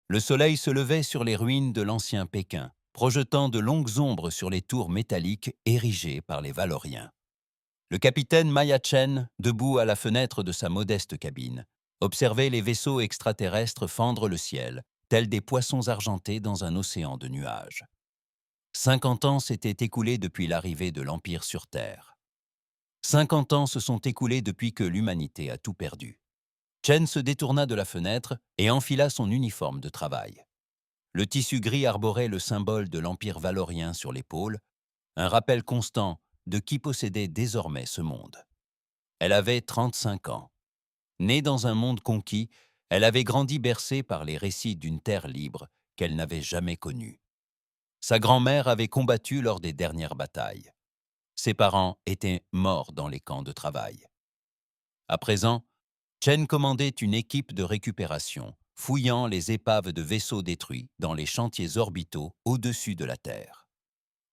Le soleil se levait sur les ruines de l'ancien Pékin, projetant de longues ombres sur les tours métalliques érigées par les Valoriens. Le capitaine Maya Chen, debout à la fenêtre de sa modeste cabine, observait les vaisseaux extraterrestres fendre le ciel, tels des poissons argentés dans un océan de nuages. 50 ans s'étaient écoulés depuis l'arrivée de l'Empire sur Terre. 50 ans se sont écoulés depuis que l'humanité a tout perdu. Chen se détourna de la fenêtre et enfila son uniforme de travail. Le tissu gris arborait le symbole de l'Empire valorien sur l'épaule, un rappel constant de qui possédait désormais ce monde. Elle avait 35 ans. Née dans un monde conquis, elle avait grandi bercée par les récits d'une terre libre qu'elle n'avait jamais connue. Sa grand-mère avait combattu lors des dernières batailles. Ses parents étaient morts dans les camps de travail. À présent, Chen commandait une équipe de récupération, fouillant les épaves de vaisseaux détruits dans les chantiers orbitaux au-dessus de la Terre.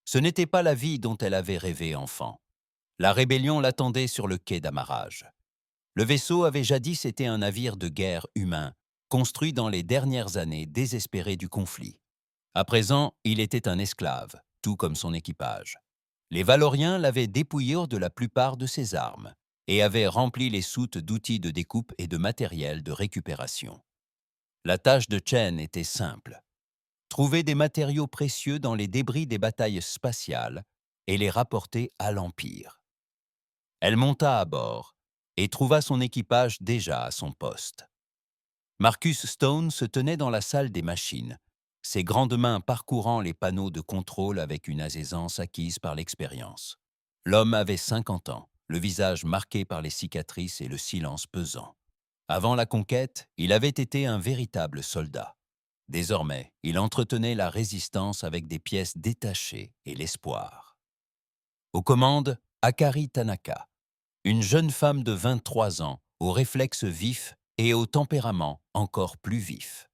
Ce n'était pas la vie dont elle avait rêvé enfant. La rébellion l'attendait sur le quai d'amarrage. Le vaisseau avait jadis été un navire de guerre humain, construit dans les dernières années désespérées du conflit. À présent, il était un esclave, tout comme son équipage. Les Valoriens l'avaient dépouillé de la plupart de ses armes et avaient rempli les soutes d'outils de découpe et de matériel de récupération. La tâche de Chen était simple. Trouver des matériaux précieux dans les débris des batailles spatiales et les rapporter à l'Empire. Elle monta à bord et trouva son équipage déjà à son poste. Marcus Stone se tenait dans la salle des machines, ses grandes mains parcourant les panneaux de contrôle avec une aisance acquise par l'expérience. L'homme avait 50 ans, le visage marqué par les cicatrices et le silence pesant. Avant la conquête, il avait été un véritable soldat. Désormais, il entretenait la résistance avec des pièces détachées et l'espoir. Aux commandes, Akari Tanaka, une jeune femme de 23 ans, aux réflexes vifs et au tempérament encore plus vif.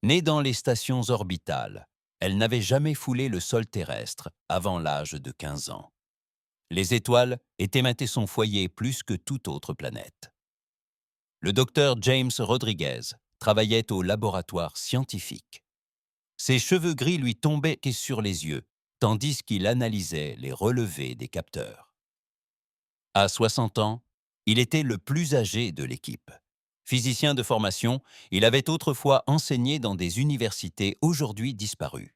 Née dans les stations orbitales, elle n'avait jamais foulé le sol terrestre avant l'âge de 15 ans. Les étoiles étaient son foyer plus que toute autre planète. Le docteur James Rodriguez travaillait au laboratoire scientifique. Ses cheveux gris lui tombaient sur les yeux, tandis qu'il analysait les relevés des capteurs. À 60 ans, il était le plus âgé de l'équipe. Physicien de formation, il avait autrefois enseigné dans des universités aujourd'hui disparues.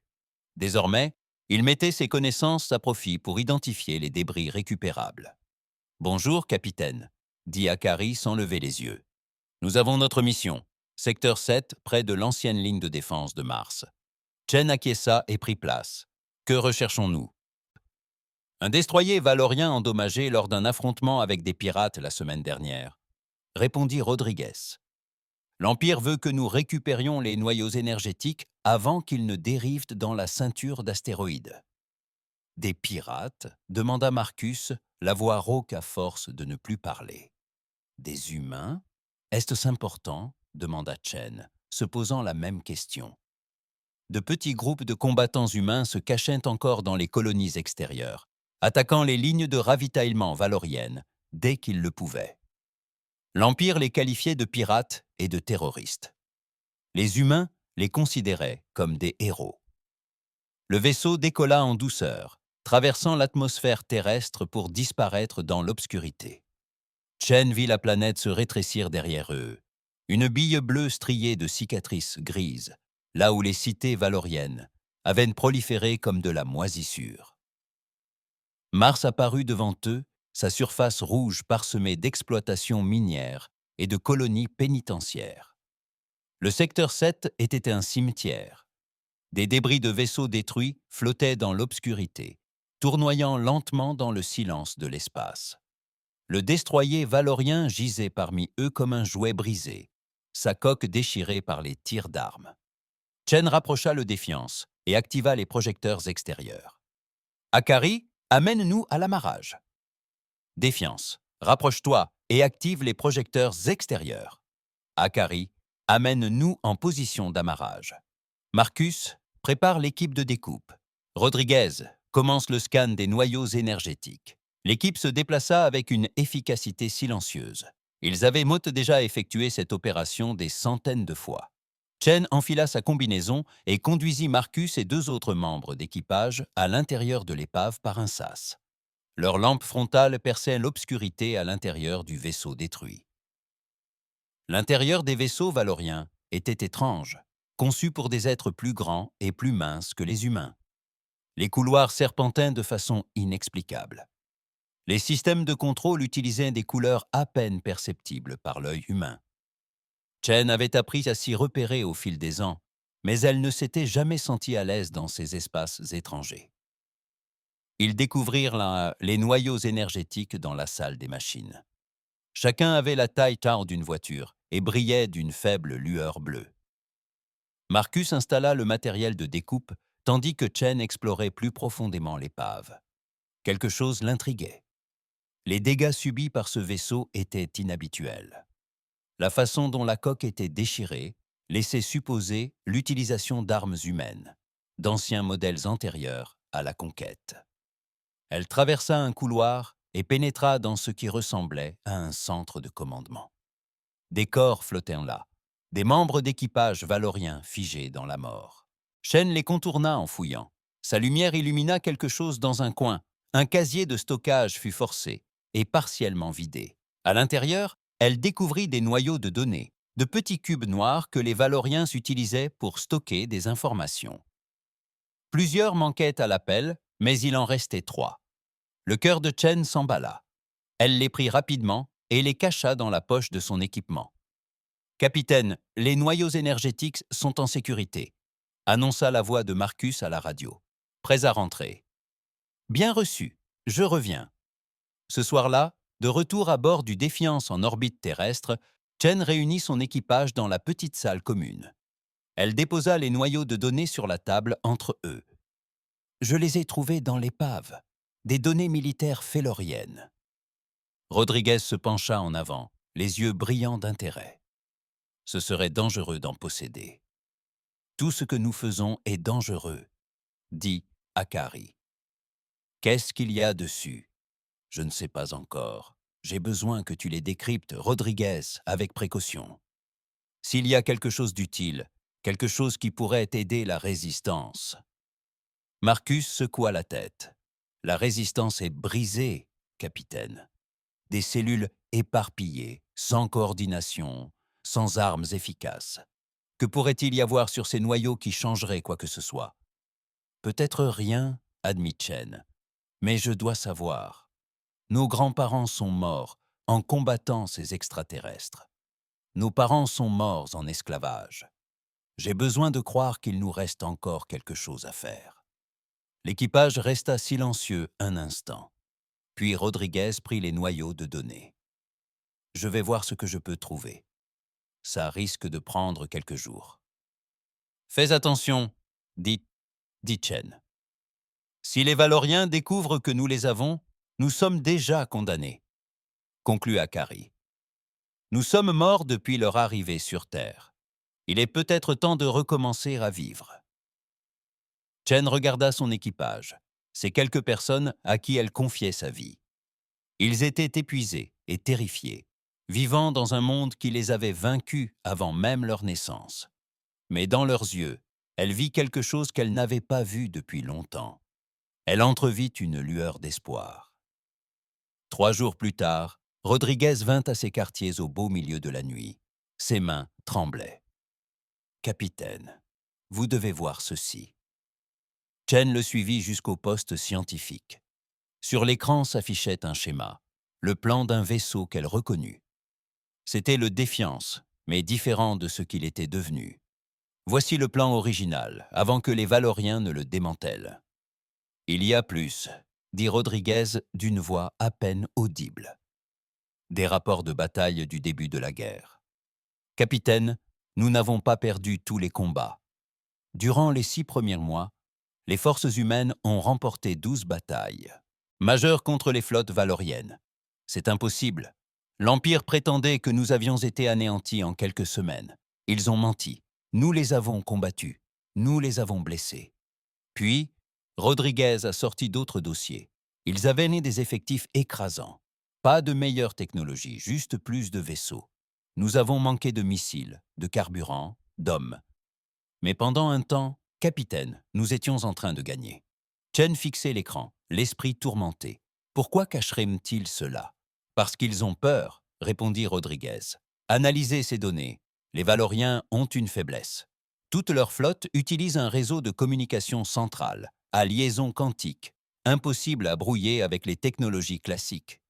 Désormais, il mettait ses connaissances à profit pour identifier les débris récupérables. « Bonjour, capitaine », dit Akari sans lever les yeux. « Nous avons notre mission, secteur 7, près de l'ancienne ligne de défense de Mars. » Chen acquiesça et prit place. « Que recherchons-nous » ? Un destroyer valorien endommagé lors d'un affrontement avec des pirates la semaine dernière, répondit Rodriguez. L'Empire veut que nous récupérions les noyaux énergétiques avant qu'ils ne dérivent dans la ceinture d'astéroïdes. Des pirates demanda Marcus, la voix rauque à force de ne plus parler. Des humains? Est-ce important demanda Chen, se posant la même question. De petits groupes de combattants humains se cachaient encore dans les colonies extérieures, attaquant les lignes de ravitaillement valoriennes dès qu'ils le pouvaient. L'Empire les qualifiait de pirates et de terroristes. Les humains les considéraient comme des héros. Le vaisseau décolla en douceur, traversant l'atmosphère terrestre pour disparaître dans l'obscurité. Chen vit la planète se rétrécir derrière eux, une bille bleue striée de cicatrices grises, là où les cités valoriennes avaient proliféré comme de la moisissure. Mars apparut devant eux, sa surface rouge parsemée d'exploitations minières et de colonies pénitentiaires. Le secteur 7 était un cimetière. Des débris de vaisseaux détruits flottaient dans l'obscurité, tournoyant lentement dans le silence de l'espace. Le destroyer valorien gisait parmi eux comme un jouet brisé, sa coque déchirée par les tirs d'armes. Chen rapprocha le Défiance et activa les projecteurs extérieurs. « Akari, amène-nous à l'amarrage. » Défiance, rapproche-toi et active les projecteurs extérieurs. Akari, amène-nous en position d'amarrage. Marcus, prépare l'équipe de découpe. Rodriguez, commence le scan des noyaux énergétiques. L'équipe se déplaça avec une efficacité silencieuse. Ils avaient déjà effectué cette opération des centaines de fois. Chen enfila sa combinaison et conduisit Marcus et deux autres membres d'équipage à l'intérieur de l'épave par un sas. Leurs lampes frontales perçaient l'obscurité à l'intérieur du vaisseau détruit. L'intérieur des vaisseaux valoriens était étrange, conçu pour des êtres plus grands et plus minces que les humains. Les couloirs serpentaient de façon inexplicable. Les systèmes de contrôle utilisaient des couleurs à peine perceptibles par l'œil humain. Chen avait appris à s'y repérer au fil des ans, mais elle ne s'était jamais sentie à l'aise dans ces espaces étrangers. Ils découvrirent les noyaux énergétiques dans la salle des machines. Chacun avait la taille d'une voiture et brillait d'une faible lueur bleue. Marcus installa le matériel de découpe, tandis que Chen explorait plus profondément l'épave. Quelque chose l'intriguait. Les dégâts subis par ce vaisseau étaient inhabituels. La façon dont la coque était déchirée laissait supposer l'utilisation d'armes humaines, d'anciens modèles antérieurs à la conquête. Elle traversa un couloir et pénétra dans ce qui ressemblait à un centre de commandement. Des corps flottaient là, des membres d'équipage valoriens figés dans la mort. Shen les contourna en fouillant. Sa lumière illumina quelque chose dans un coin. Un casier de stockage fut forcé et partiellement vidé. À l'intérieur, elle découvrit des noyaux de données, de petits cubes noirs que les valoriens utilisaient pour stocker des informations. Plusieurs manquaient à l'appel, mais il en restait 3. Le cœur de Chen s'emballa. Elle les prit rapidement et les cacha dans la poche de son équipement. « Capitaine, les noyaux énergétiques sont en sécurité », annonça la voix de Marcus à la radio. « Prêts à rentrer. »« Bien reçu, je reviens. » Ce soir-là, de retour à bord du Défiance en orbite terrestre, Chen réunit son équipage dans la petite salle commune. Elle déposa les noyaux de données sur la table entre eux. « Je les ai trouvés dans l'épave, des données militaires féloriennes. » Rodriguez se pencha en avant, les yeux brillants d'intérêt. Ce serait dangereux d'en posséder. « Tout ce que nous faisons est dangereux, » dit Akari. « Qu'est-ce qu'il y a dessus ? Je ne sais pas encore. J'ai besoin que tu les décryptes, Rodriguez, avec précaution. S'il y a quelque chose d'utile, quelque chose qui pourrait aider la résistance. » Marcus secoua la tête. « La résistance est brisée, capitaine. Des cellules éparpillées, sans coordination, sans armes efficaces. Que pourrait-il y avoir sur ces noyaux qui changerait quoi que ce soit ? Peut-être rien, admit Chen, mais je dois savoir. Nos grands-parents sont morts en combattant ces extraterrestres. Nos parents sont morts en esclavage. J'ai besoin de croire qu'il nous reste encore quelque chose à faire. » L'équipage resta silencieux un instant. Puis Rodriguez prit les noyaux de données. « Je vais voir ce que je peux trouver. Ça risque de prendre quelques jours. »« Fais attention, dit Chen. Si les Valoriens découvrent que nous les avons, nous sommes déjà condamnés, » conclut Akari. « Nous sommes morts depuis leur arrivée sur Terre. Il est peut-être temps de recommencer à vivre. » Chen regarda son équipage, ces quelques personnes à qui elle confiait sa vie. Ils étaient épuisés et terrifiés, vivant dans un monde qui les avait vaincus avant même leur naissance. Mais dans leurs yeux, elle vit quelque chose qu'elle n'avait pas vu depuis longtemps. Elle entrevit une lueur d'espoir. 3 jours plus tard, Rodriguez vint à ses quartiers au beau milieu de la nuit. Ses mains tremblaient. « Capitaine, vous devez voir ceci. » Chen le suivit jusqu'au poste scientifique. Sur l'écran s'affichait un schéma, le plan d'un vaisseau qu'elle reconnut. C'était le Défiance, mais différent de ce qu'il était devenu. Voici le plan original, avant que les Valoriens ne le démantèlent. « Il y a plus », dit Rodriguez d'une voix à peine audible. Des rapports de bataille du début de la guerre. « Capitaine, nous n'avons pas perdu tous les combats. Durant les 6 premiers mois, les forces humaines ont remporté 12 batailles, majeures contre les flottes valoriennes. C'est impossible. L'Empire prétendait que nous avions été anéantis en quelques semaines. Ils ont menti. Nous les avons combattus. Nous les avons blessés. » Puis, Rodriguez a sorti d'autres dossiers. Ils avaient né des effectifs écrasants. Pas de meilleure technologie, juste plus de vaisseaux. Nous avons manqué de missiles, de carburant, d'hommes. Mais pendant un temps, capitaine, nous étions en train de gagner. Chen fixait l'écran, l'esprit tourmenté. Pourquoi cacheraient-ils cela? Parce qu'ils ont peur, répondit Rodriguez. Analysez ces données. Les Valoriens ont une faiblesse. Toute leur flotte utilise un réseau de communication centrale, à liaison quantique, impossible à brouiller avec les technologies classiques.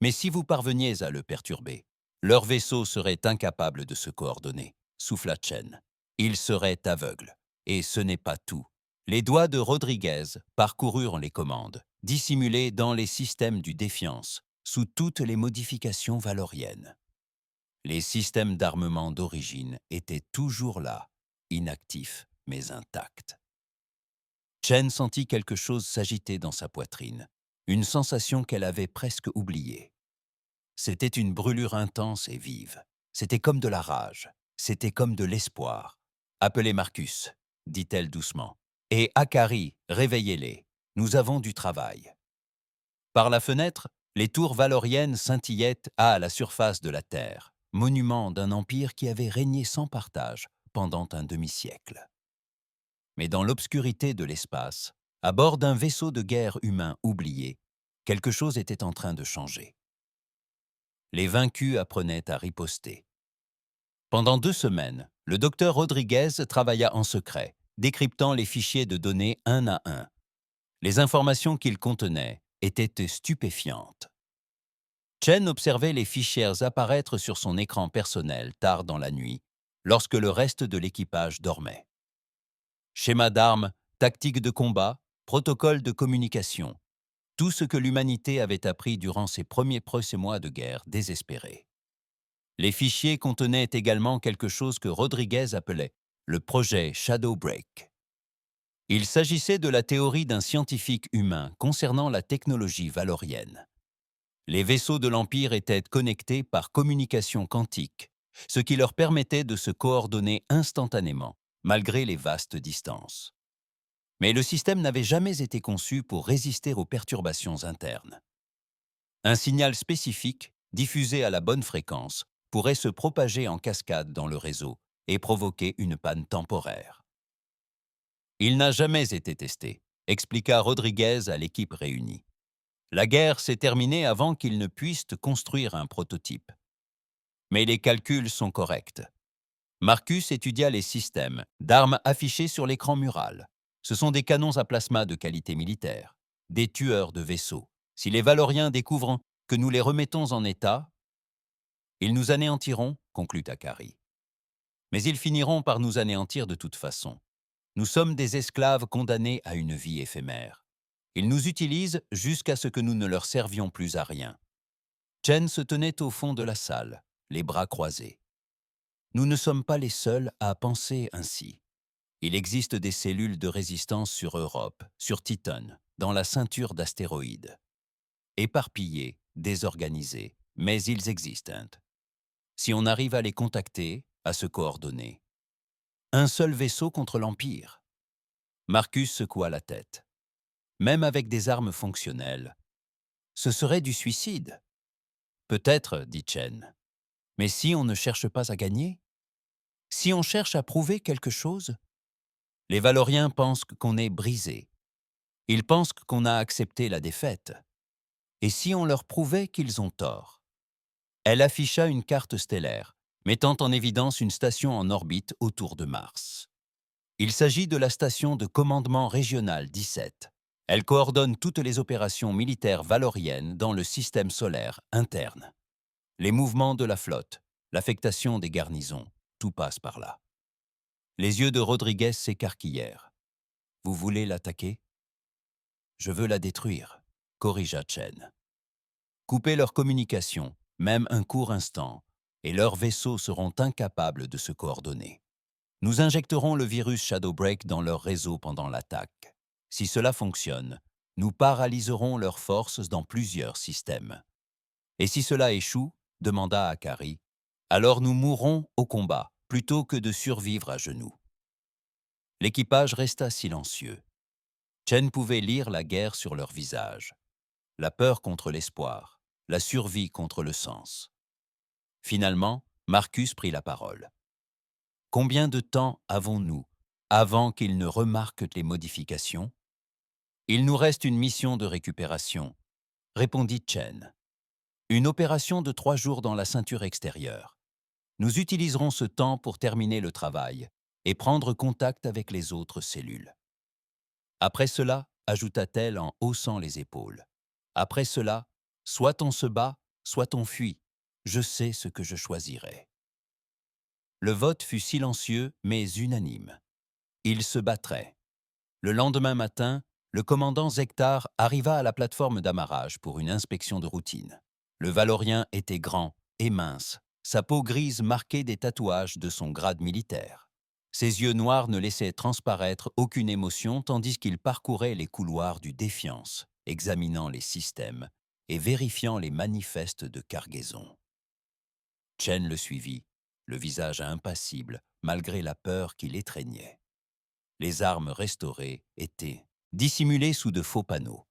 Mais si vous parveniez à le perturber, leur vaisseau serait incapable de se coordonner, souffla Chen. Il serait aveugle. Et ce n'est pas tout. Les doigts de Rodriguez parcoururent les commandes, dissimulées dans les systèmes du Défiance, sous toutes les modifications valoriennes. Les systèmes d'armement d'origine étaient toujours là, inactifs mais intacts. Chen sentit quelque chose s'agiter dans sa poitrine, une sensation qu'elle avait presque oubliée. C'était une brûlure intense et vive. C'était comme de la rage. C'était comme de l'espoir. « Appelez Marcus », dit-elle doucement. « Et Akari, réveillez-les. Nous avons du travail. » Par la fenêtre, les tours valoriennes scintillaient à la surface de la Terre, monument d'un empire qui avait régné sans partage pendant un demi-siècle. Mais dans l'obscurité de l'espace, à bord d'un vaisseau de guerre humain oublié, quelque chose était en train de changer. Les vaincus apprenaient à riposter. Pendant 2 semaines, le docteur Rodriguez travailla en secret, décryptant les fichiers de données un à un. Les informations qu'ils contenaient étaient stupéfiantes. Chen observait les fichiers apparaître sur son écran personnel tard dans la nuit, lorsque le reste de l'équipage dormait. Schéma d'armes, tactique de combat, protocole de communication, tout ce que l'humanité avait appris durant ses premiers mois de guerre désespérée. Les fichiers contenaient également quelque chose que Rodriguez appelait le projet Shadow Break. Il s'agissait de la théorie d'un scientifique humain concernant la technologie valorienne. Les vaisseaux de l'Empire étaient connectés par communication quantique, ce qui leur permettait de se coordonner instantanément, malgré les vastes distances. Mais le système n'avait jamais été conçu pour résister aux perturbations internes. Un signal spécifique, diffusé à la bonne fréquence, pourrait se propager en cascade dans le réseau et provoquer une panne temporaire. Il n'a jamais été testé, expliqua Rodriguez à l'équipe réunie. La guerre s'est terminée avant qu'ils ne puissent construire un prototype. Mais les calculs sont corrects. Marcus étudia les systèmes d'armes affichés sur l'écran mural. Ce sont des canons à plasma de qualité militaire, des tueurs de vaisseaux. Si les Valoriens découvrent que nous les remettons en état, ils nous anéantiront, conclut Akari. Mais ils finiront par nous anéantir de toute façon. Nous sommes des esclaves condamnés à une vie éphémère. Ils nous utilisent jusqu'à ce que nous ne leur servions plus à rien. Chen se tenait au fond de la salle, les bras croisés. Nous ne sommes pas les seuls à penser ainsi. Il existe des cellules de résistance sur Europe, sur Titan, dans la ceinture d'astéroïdes. Éparpillés, désorganisés, mais ils existent. Si on arrive à les contacter, à se coordonner. Un seul vaisseau contre l'Empire. Marcus secoua la tête. Même avec des armes fonctionnelles, ce serait du suicide. Peut-être, dit Chen. Mais si on ne cherche pas à gagner? Si on cherche à prouver quelque chose? Les Valoriens pensent qu'on est brisé. Ils pensent qu'on a accepté la défaite. Et si on leur prouvait qu'ils ont tort? Elle afficha une carte stellaire, mettant en évidence une station en orbite autour de Mars. Il s'agit de la station de commandement régional 17. Elle coordonne toutes les opérations militaires valoriennes dans le système solaire interne. Les mouvements de la flotte, l'affectation des garnisons, tout passe par là. Les yeux de Rodriguez s'écarquillèrent. « Vous voulez l'attaquer ?»« Je veux la détruire », corrigea Chen. « Couper leur communication, même un court instant, et leurs vaisseaux seront incapables de se coordonner. Nous injecterons le virus Shadowbreak dans leur réseau pendant l'attaque. Si cela fonctionne, nous paralyserons leurs forces dans plusieurs systèmes. Et si cela échoue, demanda Akari, alors nous mourrons au combat, plutôt que de survivre à genoux. » L'équipage resta silencieux. Chen pouvait lire la guerre sur leur visage. La peur contre l'espoir, la survie contre le sens. Finalement, Marcus prit la parole. « Combien de temps avons-nous avant qu'ils ne remarquent les modifications. Il nous reste une mission de récupération, répondit Chen. Une opération de 3 jours dans la ceinture extérieure. Nous utiliserons ce temps pour terminer le travail et prendre contact avec les autres cellules. Après cela, ajouta-t-elle en haussant les épaules, après cela, soit on se bat, soit on fuit. Je sais ce que je choisirai. Le vote fut silencieux mais unanime. Ils se battraient. Le lendemain matin, le commandant Zektar arriva à la plateforme d'amarrage pour une inspection de routine. Le Valorien était grand et mince, sa peau grise marquée des tatouages de son grade militaire. Ses yeux noirs ne laissaient transparaître aucune émotion tandis qu'il parcourait les couloirs du Défiance, examinant les systèmes et vérifiant les manifestes de cargaison. Chen le suivit, le visage impassible, malgré la peur qui l'étreignait. Les armes restaurées étaient dissimulées sous de faux panneaux.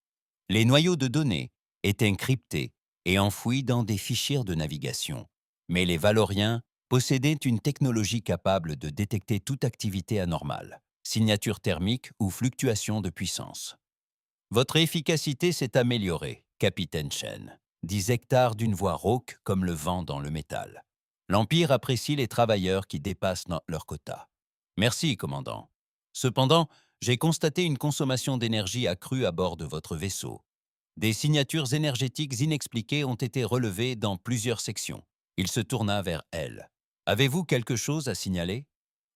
Les noyaux de données étaient encryptés et enfouis dans des fichiers de navigation. Mais les Valoriens possédaient une technologie capable de détecter toute activité anormale, signature thermique ou fluctuation de puissance. Votre efficacité s'est améliorée, capitaine Chen, dit Zektar d'une voix rauque comme le vent dans le métal. L'Empire apprécie les travailleurs qui dépassent leur quota. Merci, commandant. Cependant, j'ai constaté une consommation d'énergie accrue à bord de votre vaisseau. Des signatures énergétiques inexpliquées ont été relevées dans plusieurs sections. Il se tourna vers elle. Avez-vous quelque chose à signaler?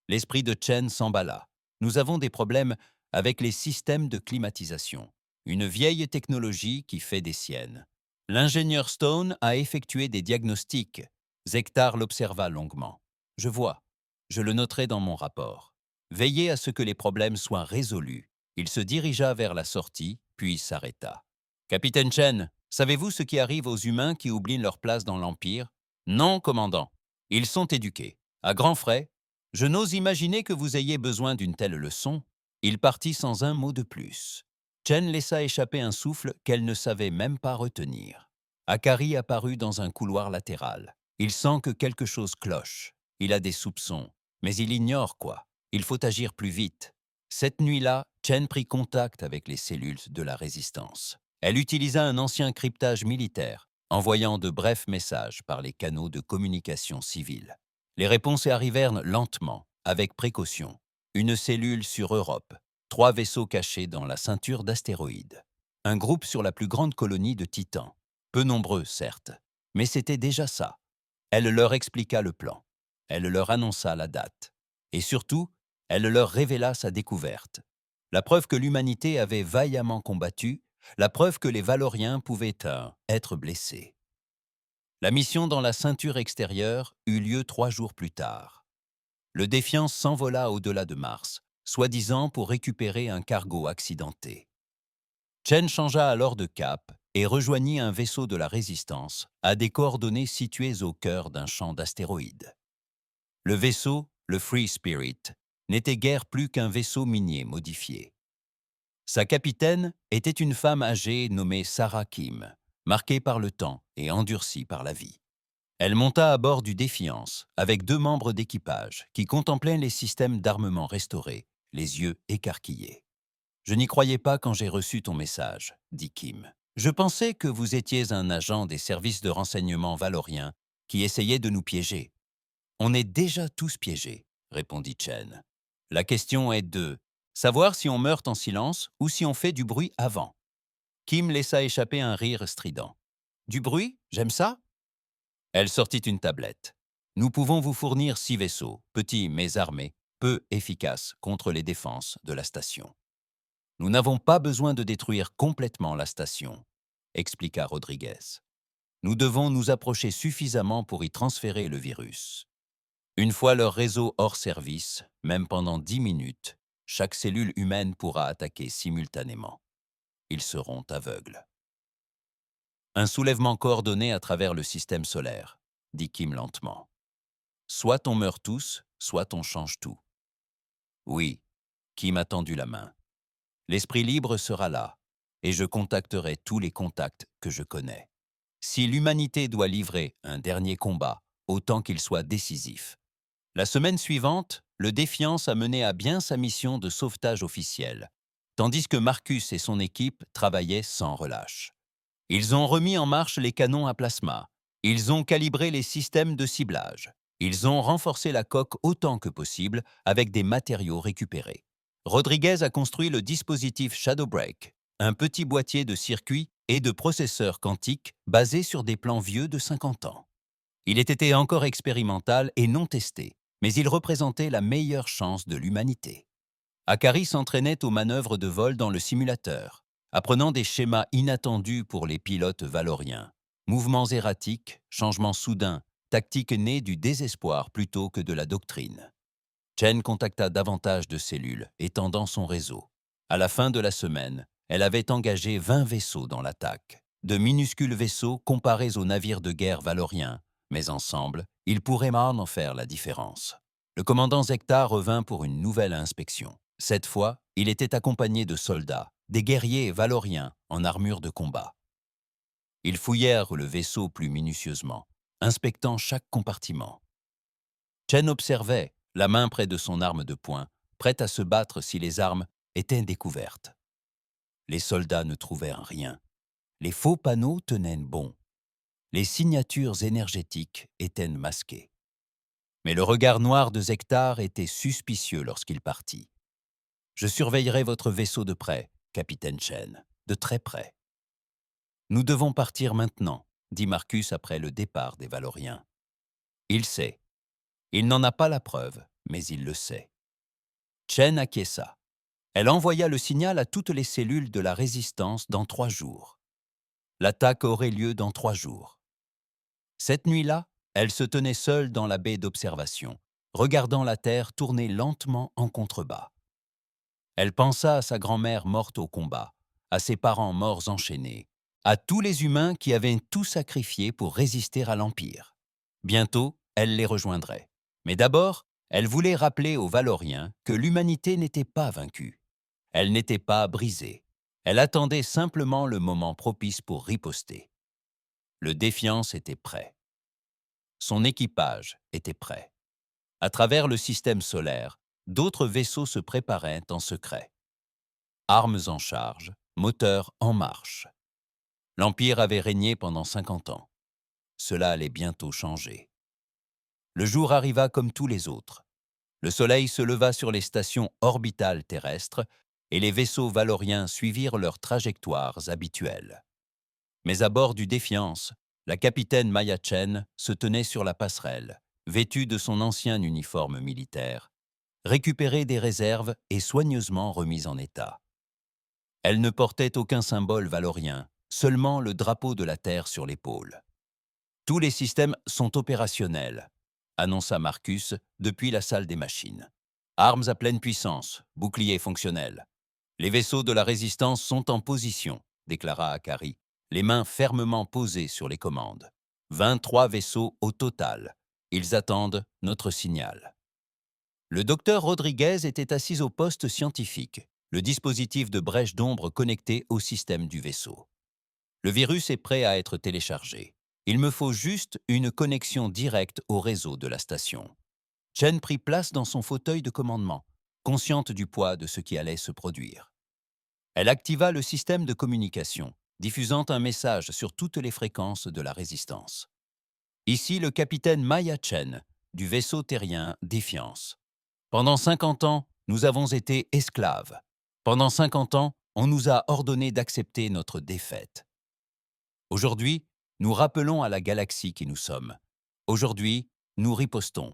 L'esprit de Chen s'emballa. Nous avons des problèmes avec les systèmes de climatisation. Une vieille technologie qui fait des siennes. L'ingénieur Stone a effectué des diagnostics. Zektar l'observa longuement. Je vois. Je le noterai dans mon rapport. Veillez à ce que les problèmes soient résolus. Il se dirigea vers la sortie, puis s'arrêta. Capitaine Chen, savez-vous ce qui arrive aux humains qui oublient leur place dans l'Empire? Non, commandant. Ils sont éduqués. À grands frais. Je n'ose imaginer que vous ayez besoin d'une telle leçon. Il partit sans un mot de plus. Chen laissa échapper un souffle qu'elle ne savait même pas retenir. Akari apparut dans un couloir latéral. Il sent que quelque chose cloche. Il a des soupçons, mais il ignore quoi. Il faut agir plus vite. Cette nuit-là, Chen prit contact avec les cellules de la résistance. Elle utilisa un ancien cryptage militaire, envoyant de brefs messages par les canaux de communication civile. Les réponses arrivèrent lentement, avec précaution. Une cellule sur Europe, 3 vaisseaux cachés dans la ceinture d'astéroïdes. Un groupe sur la plus grande colonie de Titans. Peu nombreux, certes, mais c'était déjà ça. Elle leur expliqua le plan. Elle leur annonça la date. Et surtout, elle leur révéla sa découverte. La preuve que l'humanité avait vaillamment combattu, la preuve que les Valoriens pouvaient être blessés. La mission dans la ceinture extérieure eut lieu 3 jours plus tard. Le Défiance s'envola au-delà de Mars, soi-disant pour récupérer un cargo accidenté. Chen changea alors de cap et rejoignit un vaisseau de la Résistance à des coordonnées situées au cœur d'un champ d'astéroïdes. Le vaisseau, le Free Spirit, n'était guère plus qu'un vaisseau minier modifié. Sa capitaine était une femme âgée nommée Sarah Kim, marquée par le temps et endurcie par la vie. Elle monta à bord du Défiance avec 2 membres d'équipage qui contemplaient les systèmes d'armement restaurés, les yeux écarquillés. « Je n'y croyais pas quand j'ai reçu ton message, » dit Kim. « Je pensais que vous étiez un agent des services de renseignement valoriens qui essayait de nous piéger. »« On est déjà tous piégés, » répondit Chen. « La question est de savoir si on meurt en silence ou si on fait du bruit avant. » Kim laissa échapper un rire strident. « Du bruit? J'aime ça ?» Elle sortit une tablette. « Nous pouvons vous fournir 6 vaisseaux, petits mais armés, peu efficaces contre les défenses de la station. » « Nous n'avons pas besoin de détruire complètement la station, » expliqua Rodriguez. « Nous devons nous approcher suffisamment pour y transférer le virus. Une fois leur réseau hors service, même pendant 10 minutes, chaque cellule humaine pourra attaquer simultanément. Ils seront aveugles. » « Un soulèvement coordonné à travers le système solaire, » dit Kim lentement. « Soit on meurt tous, soit on change tout. » « Oui. » Kim a tendu la main. « L'esprit libre sera là, et je contacterai tous les contacts que je connais. Si l'humanité doit livrer un dernier combat, autant qu'il soit décisif. La semaine suivante, le Défiance a mené à bien sa mission de sauvetage officielle, tandis que Marcus et son équipe travaillaient sans relâche. Ils ont remis en marche les canons à plasma. Ils ont calibré les systèmes de ciblage. Ils ont renforcé la coque autant que possible avec des matériaux récupérés. Rodriguez a construit le dispositif Shadowbreak, un petit boîtier de circuits et de processeurs quantiques basé sur des plans vieux de 50 ans. Il était encore expérimental et non testé, mais il représentait la meilleure chance de l'humanité. Akari s'entraînait aux manœuvres de vol dans le simulateur, apprenant des schémas inattendus pour les pilotes valoriens. Mouvements erratiques, changements soudains, tactiques nées du désespoir plutôt que de la doctrine. Chen contacta davantage de cellules, étendant son réseau. À la fin de la semaine, elle avait engagé 20 vaisseaux dans l'attaque. De minuscules vaisseaux comparés aux navires de guerre valoriens, mais ensemble, ils pourraient mal en faire la différence. Le commandant Zekta revint pour une nouvelle inspection. Cette fois, il était accompagné de soldats, des guerriers valoriens en armure de combat. Ils fouillèrent le vaisseau plus minutieusement, inspectant chaque compartiment. Chen observait, la main près de son arme de poing, prête à se battre si les armes étaient découvertes. Les soldats ne trouvèrent rien. Les faux panneaux tenaient bon. Les signatures énergétiques étaient masquées. Mais le regard noir de Zektar était suspicieux lorsqu'il partit. « Je surveillerai votre vaisseau de près, capitaine Chen, de très près. »« Nous devons partir maintenant, » dit Marcus après le départ des Valoriens. Il sait. Il n'en a pas la preuve, mais il le sait. Chen acquiesça. Elle envoya le signal à toutes les cellules de la résistance dans 3 jours. L'attaque aurait lieu dans 3 jours. Cette nuit-là, elle se tenait seule dans la baie d'observation, regardant la Terre tourner lentement en contrebas. Elle pensa à sa grand-mère morte au combat, à ses parents morts enchaînés, à tous les humains qui avaient tout sacrifié pour résister à l'Empire. Bientôt, elle les rejoindrait. Mais d'abord, elle voulait rappeler aux Valoriens que l'humanité n'était pas vaincue. Elle n'était pas brisée. Elle attendait simplement le moment propice pour riposter. Le Défiance était prêt. Son équipage était prêt. À travers le système solaire, d'autres vaisseaux se préparaient en secret. Armes en charge, moteurs en marche. L'Empire avait régné pendant 50 ans. Cela allait bientôt changer. Le jour arriva comme tous les autres. Le Soleil se leva sur les stations orbitales terrestres et les vaisseaux valoriens suivirent leurs trajectoires habituelles. Mais à bord du Défiance, la capitaine Maya Chen se tenait sur la passerelle, vêtue de son ancien uniforme militaire, récupérée des réserves et soigneusement remise en état. Elle ne portait aucun symbole valorien, seulement le drapeau de la Terre sur l'épaule. « Tous les systèmes sont opérationnels », annonça Marcus depuis la salle des machines. « Armes à pleine puissance, boucliers fonctionnels. Les vaisseaux de la Résistance sont en position », déclara Akari, les mains fermement posées sur les commandes. 23 vaisseaux au total. Ils attendent notre signal. Le docteur Rodriguez était assis au poste scientifique, le dispositif de brèche d'ombre connecté au système du vaisseau. Le virus est prêt à être téléchargé. Il me faut juste une connexion directe au réseau de la station. Chen prit place dans son fauteuil de commandement, consciente du poids de ce qui allait se produire. Elle activa le système de communication, diffusant un message sur toutes les fréquences de la résistance. Ici le capitaine Maya Chen, du vaisseau terrien Défiance. Pendant 50 ans, nous avons été esclaves. Pendant 50 ans, on nous a ordonné d'accepter notre défaite. Aujourd'hui, nous rappelons à la galaxie qui nous sommes. Aujourd'hui, nous ripostons.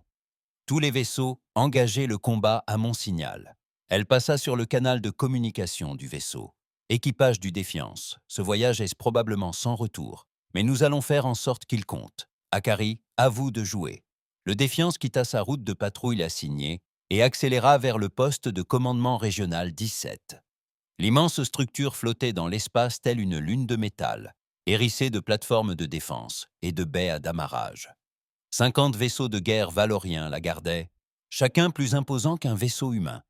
Tous les vaisseaux engagez le combat à mon signal. Elle passa sur le canal de communication du vaisseau. Équipage du Défiance, ce voyage est probablement sans retour, mais nous allons faire en sorte qu'il compte. Akari, à vous de jouer. Le Défiance quitta sa route de patrouille assignée et accéléra vers le poste de commandement régional 17. L'immense structure flottait dans l'espace telle une lune de métal, hérissée de plateformes de défense et de baies d'amarrage. 50 vaisseaux de guerre valoriens la gardaient, chacun plus imposant qu'un vaisseau humain.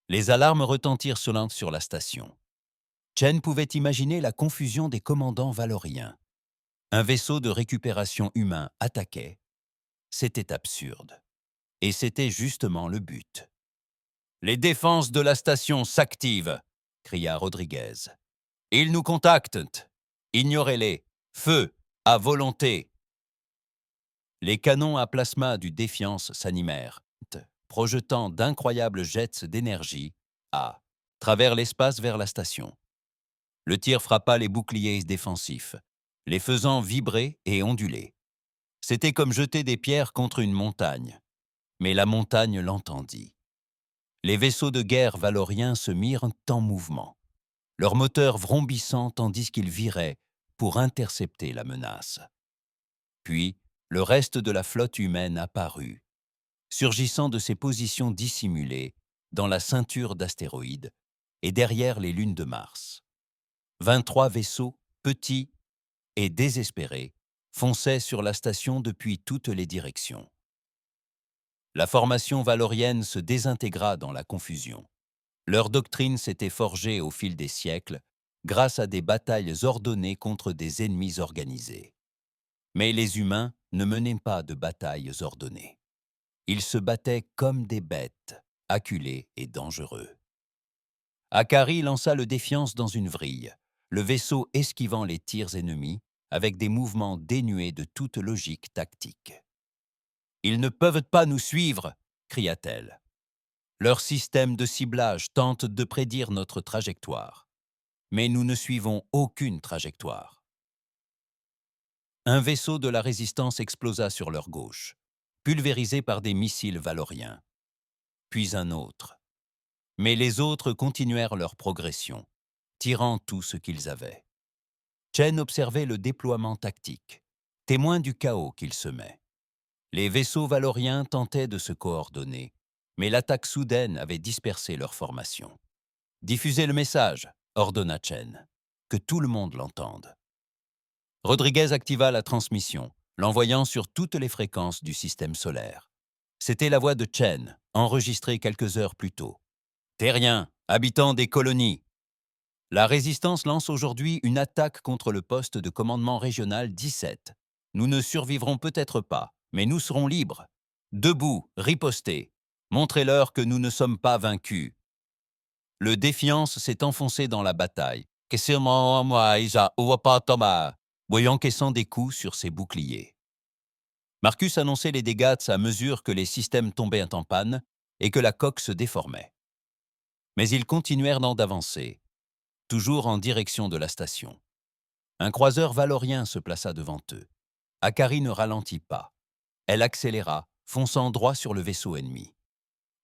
Les alarmes retentirent sonnantes sur la station. Chen pouvait imaginer la confusion des commandants valoriens. Un vaisseau de récupération humain attaquait. C'était absurde. Et c'était justement le but. « Les défenses de la station s'activent !» cria Rodriguez. « Ils nous contactent. Ignorez-les. Feu, à volonté !» Les canons à plasma du Défiance s'animèrent, projetant d'incroyables jets d'énergie à travers l'espace vers la station. Le tir frappa les boucliers défensifs, les faisant vibrer et onduler. C'était comme jeter des pierres contre une montagne. Mais la montagne l'entendit. Les vaisseaux de guerre valoriens se mirent en mouvement, leurs moteurs vrombissant tandis qu'ils viraient pour intercepter la menace. Puis, le reste de la flotte humaine apparut, surgissant de ses positions dissimulées dans la ceinture d'astéroïdes et derrière les lunes de Mars. 23 vaisseaux, petits et désespérés, fonçaient sur la station depuis toutes les directions. La formation valorienne se désintégra dans la confusion. Leur doctrine s'était forgée au fil des siècles grâce à des batailles ordonnées contre des ennemis organisés. Mais les humains ne menaient pas de batailles ordonnées. Ils se battaient comme des bêtes, acculés et dangereux. Akari lança le Défiance dans une vrille, le vaisseau esquivant les tirs ennemis avec des mouvements dénués de toute logique tactique. « Ils ne peuvent pas nous suivre !» cria-t-elle. « Leur système de ciblage tente de prédire notre trajectoire. Mais nous ne suivons aucune trajectoire. » Un vaisseau de la résistance explosa sur leur gauche, pulvérisé par des missiles valoriens. Puis un autre. Mais les autres continuèrent leur progression, tirant tout ce qu'ils avaient. Chen observait le déploiement tactique, témoin du chaos qu'il semait. Les vaisseaux valoriens tentaient de se coordonner, mais l'attaque soudaine avait dispersé leur formation. « Diffusez le message !» ordonna Chen. « Que tout le monde l'entende. » Rodriguez activa la transmission, l'envoyant sur toutes les fréquences du système solaire. C'était la voix de Chen, enregistrée quelques heures plus tôt. « Terriens, habitants des colonies, la résistance lance aujourd'hui une attaque contre le poste de commandement régional 17. Nous ne survivrons peut-être pas, mais nous serons libres. Debout, ripostez. Montrez-leur que nous ne sommes pas vaincus. » Le Défiance s'est enfoncé dans la bataille, encaissant des coups sur ses boucliers. Marcus annonçait les dégâts à mesure que les systèmes tombaient en panne et que la coque se déformait. Mais ils continuèrent d'avancer, toujours en direction de la station. Un croiseur valorien se plaça devant eux. Akari ne ralentit pas. Elle accéléra, fonçant droit sur le vaisseau ennemi.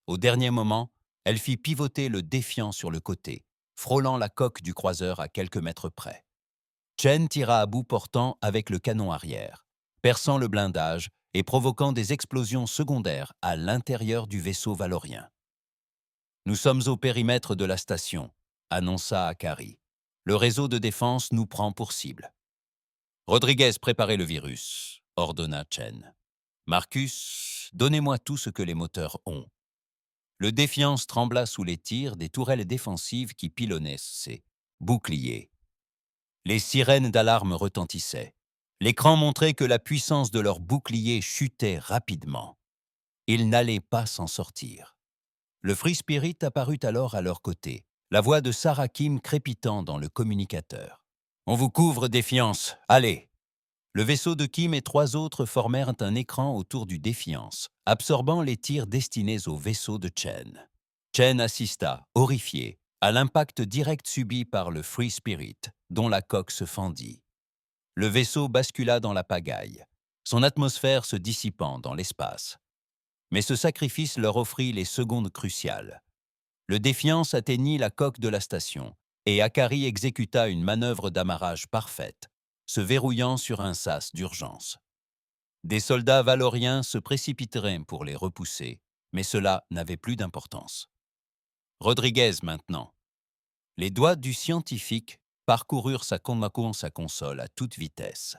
Au dernier moment, elle fit pivoter le Défiant sur le côté, frôlant la coque du croiseur à quelques mètres près. Chen tira à bout portant avec le canon arrière, perçant le blindage et provoquant des explosions secondaires à l'intérieur du vaisseau valorien. « Nous sommes au périmètre de la station », annonça Akari. « Le réseau de défense nous prend pour cible. »« Rodriguez, préparez le virus », ordonna Chen. « Marcus, donnez-moi tout ce que les moteurs ont. » Le Défiance trembla sous les tirs des tourelles défensives qui pilonnaient ses boucliers. Les sirènes d'alarme retentissaient. L'écran montrait que la puissance de leurs boucliers chutait rapidement. Ils n'allaient pas s'en sortir. Le Free Spirit apparut alors à leur côté, la voix de Sarah Kim crépitant dans le communicateur. « On vous couvre, Défiance, allez !» Le vaisseau de Kim et 3 autres formèrent un écran autour du Défiance, absorbant les tirs destinés au vaisseau de Chen. Chen assista, horrifié, à l'impact direct subi par le Free Spirit, dont la coque se fendit. Le vaisseau bascula dans la pagaille, son atmosphère se dissipant dans l'espace. Mais ce sacrifice leur offrit les secondes cruciales. Le Défiance atteignit la coque de la station, et Akari exécuta une manœuvre d'amarrage parfaite, se verrouillant sur un sas d'urgence. Des soldats valoriens se précipiteraient pour les repousser, mais cela n'avait plus d'importance. Rodriguez maintenant. Les doigts du scientifique parcoururent sa console à toute vitesse.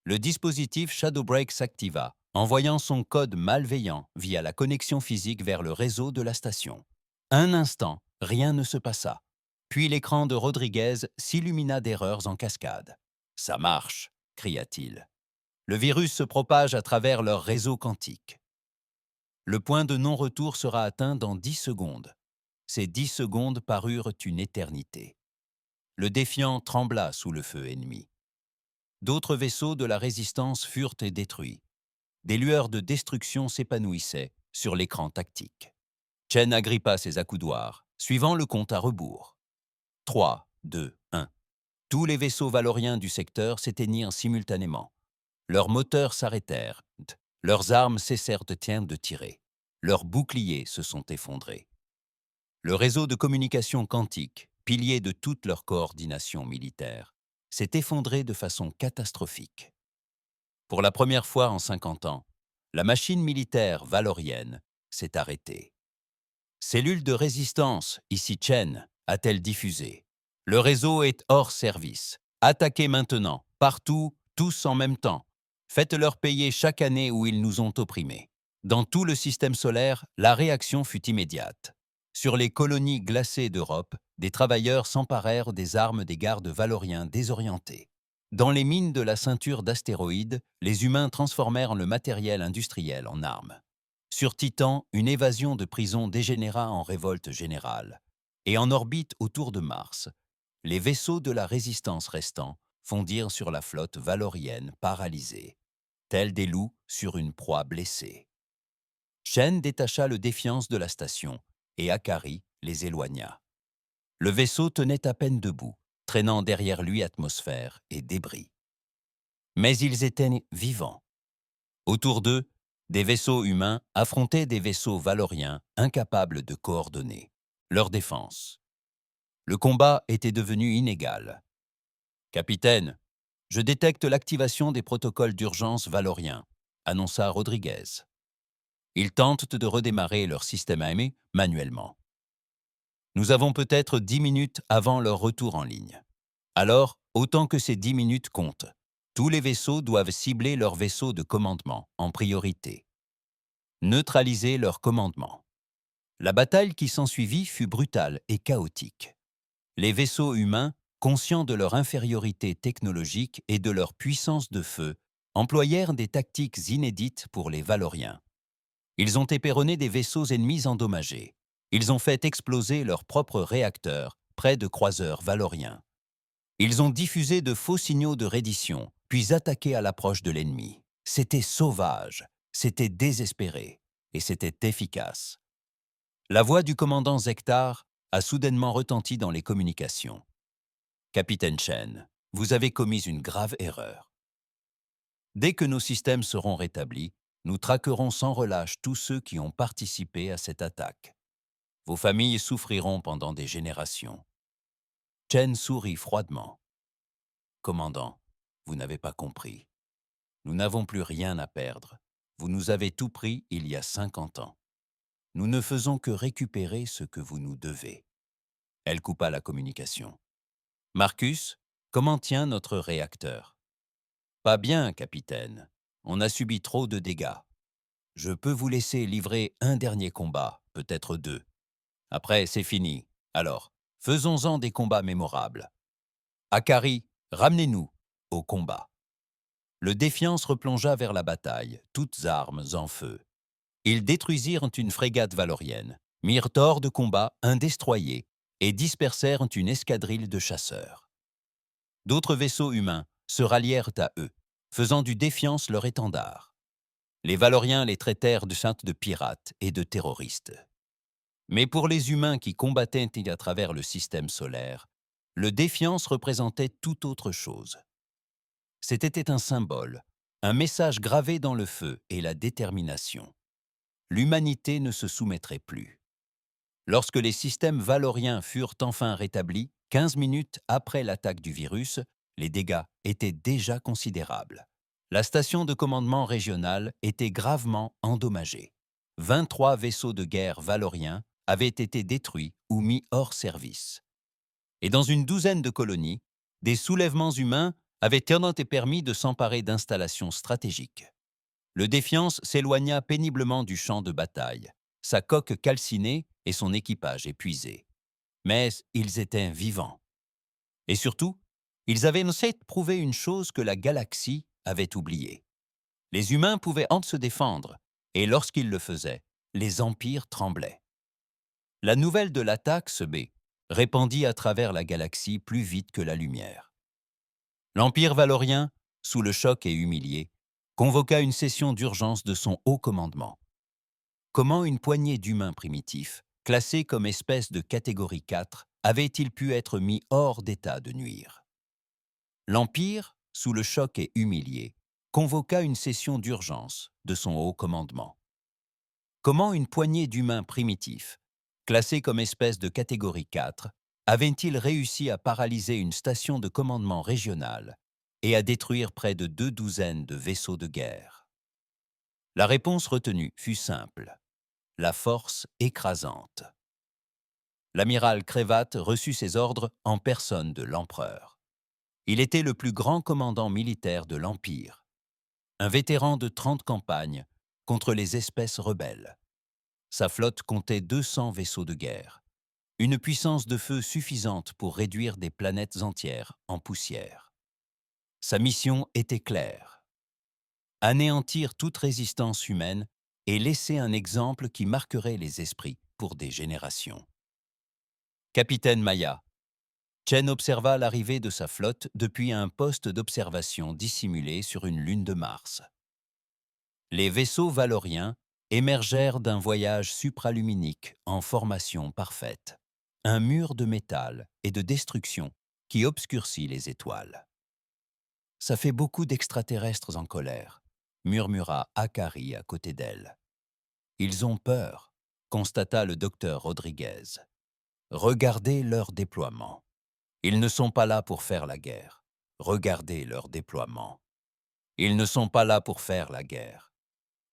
Le dispositif Shadowbreak s'activa, envoyant son code malveillant via la connexion physique vers le réseau de la station. Un instant, rien ne se passa. Puis l'écran de Rodriguez s'illumina d'erreurs en cascade. « Ça marche !» cria-t-il. « Le virus se propage à travers leur réseau quantique. » Le point de non-retour sera atteint dans 10 secondes. Ces 10 secondes parurent une éternité. Le défiant trembla sous le feu ennemi. D'autres vaisseaux de la résistance furent détruits. Des lueurs de destruction s'épanouissaient sur l'écran tactique. Chen agrippa ses accoudoirs, suivant le compte à rebours. 3, 2, 1. Tous les vaisseaux valoriens du secteur s'éteignirent simultanément. Leurs moteurs s'arrêtèrent. Leurs armes cessèrent de tirer. Leurs boucliers se sont effondrés. Le réseau de communication quantique, pilier de toute leur coordination militaire, s'est effondré de façon catastrophique. Pour la première fois en 50 ans, la machine militaire valorienne s'est arrêtée. Cellule de résistance, ici Chen, a-t-elle diffusé. Le réseau est hors service. Attaquez maintenant, partout, tous en même temps. Faites-leur payer chaque année où ils nous ont opprimés. Dans tout le système solaire, la réaction fut immédiate. Sur les colonies glacées d'Europe, des travailleurs s'emparèrent des armes des gardes valoriens désorientés. Dans les mines de la ceinture d'astéroïdes, les humains transformèrent le matériel industriel en armes. Sur Titan, une évasion de prison dégénéra en révolte générale. Et en orbite autour de Mars, les vaisseaux de la résistance restants fondirent sur la flotte valorienne paralysée, tels des loups sur une proie blessée. Shen détacha le Défiance de la station et Akari les éloigna. Le vaisseau tenait à peine debout, traînant derrière lui atmosphère et débris. Mais ils étaient vivants. Autour d'eux, des vaisseaux humains affrontaient des vaisseaux valoriens incapables de coordonner leur défense. Le combat était devenu inégal. « Capitaine, je détecte l'activation des protocoles d'urgence valoriens », annonça Rodriguez. Ils tentent de redémarrer leur système AME manuellement. Nous avons peut-être 10 minutes avant leur retour en ligne. Alors, autant que ces 10 minutes comptent, tous les vaisseaux doivent cibler leurs vaisseaux de commandement en priorité. Neutraliser leur commandement. La bataille qui s'ensuivit fut brutale et chaotique. Les vaisseaux humains, conscients de leur infériorité technologique et de leur puissance de feu, employèrent des tactiques inédites pour les Valoriens. Ils ont éperonné des vaisseaux ennemis endommagés. Ils ont fait exploser leurs propres réacteurs près de croiseurs valoriens. Ils ont diffusé de faux signaux de reddition, puis attaqué à l'approche de l'ennemi. C'était sauvage, c'était désespéré, et c'était efficace. La voix du commandant Zektar a soudainement retenti dans les communications. « Capitaine Chen, vous avez commis une grave erreur. Dès que nos systèmes seront rétablis, nous traquerons sans relâche tous ceux qui ont participé à cette attaque. Vos familles souffriront pendant des générations. » Chen sourit froidement. « Commandant, vous n'avez pas compris. Nous n'avons plus rien à perdre. Vous nous avez tout pris il y a 50 ans. Nous ne faisons que récupérer ce que vous nous devez. » Elle coupa la communication. « Marcus, comment tient notre réacteur ? » ?»« Pas bien, capitaine. On a subi trop de dégâts. Je peux vous laisser livrer un dernier combat, peut-être 2. Après, c'est fini. Alors, faisons-en des combats mémorables. Akari, ramenez-nous au combat. » Le Défiance replongea vers la bataille, toutes armes en feu. Ils détruisirent une frégate valorienne, mirent hors de combat un destroyer et dispersèrent une escadrille de chasseurs. D'autres vaisseaux humains se rallièrent à eux, faisant du Défiance leur étendard. Les Valoriens les traitèrent de pirates et de terroristes. Mais pour les humains qui combattaient à travers le système solaire, le Défiance représentait tout autre chose. C'était un symbole, un message gravé dans le feu et la détermination. L'humanité ne se soumettrait plus. Lorsque les systèmes valoriens furent enfin rétablis, 15 minutes après l'attaque du virus, les dégâts étaient déjà considérables. La station de commandement régionale était gravement endommagée. 23 vaisseaux de guerre valoriens avaient été détruits ou mis hors service. Et dans une douzaine de colonies, des soulèvements humains avaient été permis de s'emparer d'installations stratégiques. Le Défiance s'éloigna péniblement du champ de bataille, sa coque calcinée et son équipage épuisé. Mais ils étaient vivants. Et surtout, ils avaient prouvé une chose que la galaxie avait oubliée. Les humains pouvaient se défendre, et lorsqu'ils le faisaient, les empires tremblaient. La nouvelle de l'attaque se répandit à travers la galaxie plus vite que la lumière. L'Empire valorien, sous le choc et humilié, convoqua une session d'urgence de son haut commandement. Comment une poignée d'humains primitifs, classés comme espèces de catégorie 4, avait-il pu être mis hors d'état de nuire? L'Empire, sous le choc et humilié, convoqua une session d'urgence de son haut commandement. Comment une poignée d'humains primitifs, classés comme espèces de catégorie 4, avait-il réussi à paralyser une station de commandement régionale et à détruire près de 2 douzaines de vaisseaux de guerre? La réponse retenue fut simple: la force écrasante. L'amiral Crevate reçut ses ordres en personne de l'empereur. Il était le plus grand commandant militaire de l'Empire, un vétéran de 30 campagnes contre les espèces rebelles. Sa flotte comptait 200 vaisseaux de guerre, une puissance de feu suffisante pour réduire des planètes entières en poussière. Sa mission était claire: anéantir toute résistance humaine et laisser un exemple qui marquerait les esprits pour des générations. Capitaine Maya, Chen observa l'arrivée de sa flotte depuis un poste d'observation dissimulé sur une lune de Mars. Les vaisseaux valoriens émergèrent d'un voyage supraluminique en formation parfaite, un mur de métal et de destruction qui obscurcit les étoiles. « Ça fait beaucoup d'extraterrestres en colère », murmura Akari à côté d'elle. « Ils ont peur », constata le docteur Rodriguez. « Regardez leur déploiement. Ils ne sont pas là pour faire la guerre. Regardez leur déploiement. Ils ne sont pas là pour faire la guerre.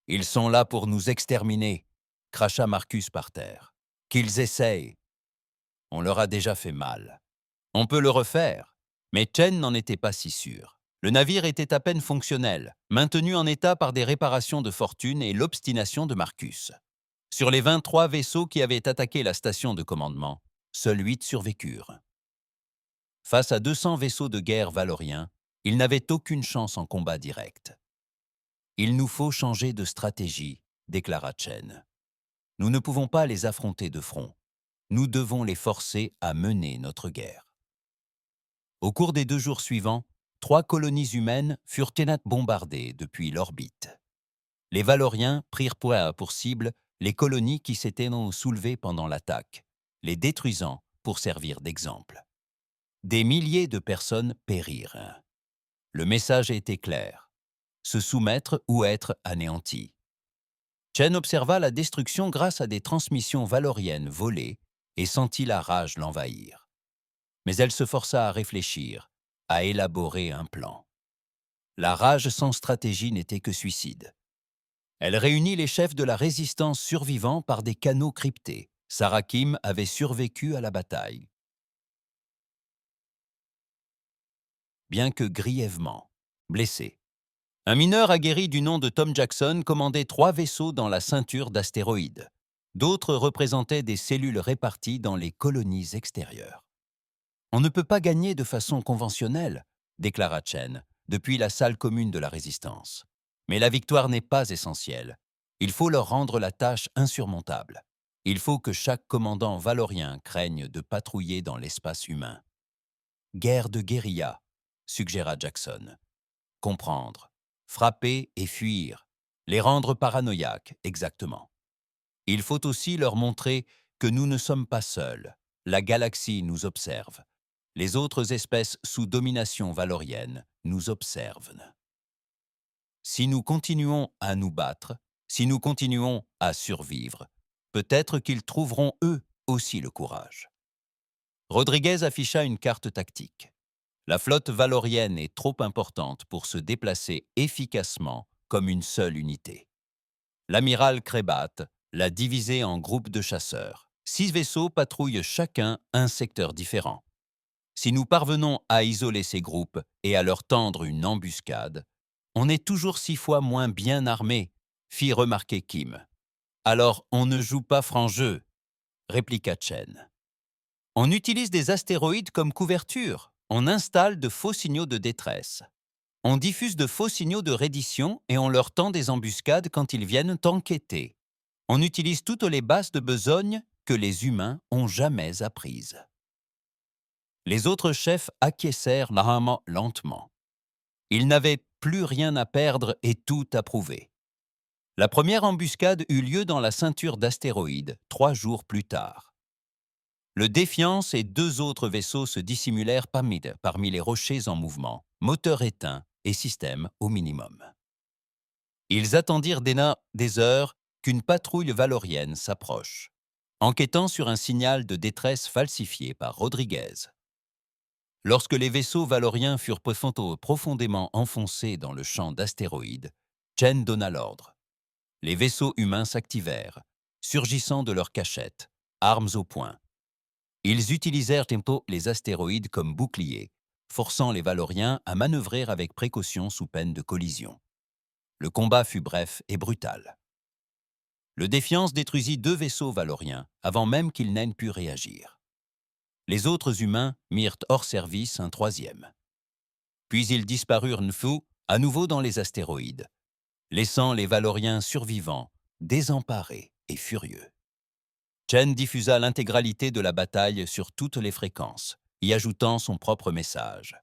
Ils sont là pour nous exterminer, cracha Marcus par terre. Qu'ils essayent. On leur a déjà fait mal. On peut le refaire. Mais Chen n'en était pas si sûr. Le navire était à peine fonctionnel, maintenu en état par des réparations de fortune et l'obstination de Marcus. Sur les 23 vaisseaux qui avaient attaqué la station de commandement, seuls 8 survécurent. Face à 200 vaisseaux de guerre valoriens, ils n'avaient aucune chance en combat direct. « Il nous faut changer de stratégie », déclara Chen. « Nous ne pouvons pas les affronter de front. Nous devons les forcer à mener notre guerre. » Au cours des 2 jours suivants, 3 colonies humaines furent bombardées depuis l'orbite. Les Valoriens prirent pour cible les colonies qui s'étaient soulevées pendant l'attaque, les détruisant pour servir d'exemple. Des milliers de personnes périrent. Le message était clair: se soumettre ou être anéanti. Chen observa la destruction grâce à des transmissions valoriennes volées et sentit la rage l'envahir. Mais elle se força à réfléchir, à élaborer un plan. La rage sans stratégie n'était que suicide. Elle réunit les chefs de la résistance survivants par des canaux cryptés. Sarakim avait survécu à la bataille, bien que grièvement blessé. Un mineur aguerri du nom de Tom Jackson commandait 3 vaisseaux dans la ceinture d'astéroïdes. D'autres représentaient des cellules réparties dans les colonies extérieures. « On ne peut pas gagner de façon conventionnelle », déclara Chen, depuis la salle commune de la résistance. « Mais la victoire n'est pas essentielle. Il faut leur rendre la tâche insurmontable. Il faut que chaque commandant valorien craigne de patrouiller dans l'espace humain. »« Guerre de guérilla », suggéra Jackson. « Comprendre, frapper et fuir, les rendre paranoïaques, exactement. Il faut aussi leur montrer que nous ne sommes pas seuls. La galaxie nous observe. Les autres espèces sous domination valorienne nous observent. Si nous continuons à nous battre, si nous continuons à survivre, peut-être qu'ils trouveront eux aussi le courage. » Rodriguez afficha une carte tactique. La flotte valorienne est trop importante pour se déplacer efficacement comme une seule unité. L'amiral Crevate l'a divisée en groupes de chasseurs. 6 vaisseaux patrouillent chacun un secteur différent. Si nous parvenons à isoler ces groupes et à leur tendre une embuscade, on est toujours 6 fois moins bien armé, fit remarquer Kim. Alors on ne joue pas franc jeu, répliqua Chen. On utilise des astéroïdes comme couverture. On installe de faux signaux de détresse. On diffuse de faux signaux de reddition et on leur tend des embuscades quand ils viennent enquêter. On utilise toutes les bases de besogne que les humains ont jamais apprises. Les autres chefs acquiescèrent normalement lentement. Ils n'avaient plus rien à perdre et tout à prouver. La première embuscade eut lieu dans la ceinture d'astéroïdes, 3 jours plus tard. Le Défiance et 2 autres vaisseaux se dissimulèrent parmi les rochers en mouvement, moteurs éteints et système au minimum. Ils attendirent des heures qu'une patrouille valorienne s'approche, enquêtant sur un signal de détresse falsifié par Rodriguez. Lorsque les vaisseaux valoriens furent profondément enfoncés dans le champ d'astéroïdes, Chen donna l'ordre. Les vaisseaux humains s'activèrent, surgissant de leurs cachettes, armes au poing. Ils utilisèrent les astéroïdes comme boucliers, forçant les Valoriens à manœuvrer avec précaution sous peine de collision. Le combat fut bref et brutal. Le Défiance détruisit 2 vaisseaux valoriens avant même qu'ils n'aient pu réagir. Les autres humains mirent hors service un 3e. Puis ils disparurent à nouveau dans les astéroïdes, laissant les Valoriens survivants, désemparés et furieux. Chen diffusa l'intégralité de la bataille sur toutes les fréquences, y ajoutant son propre message.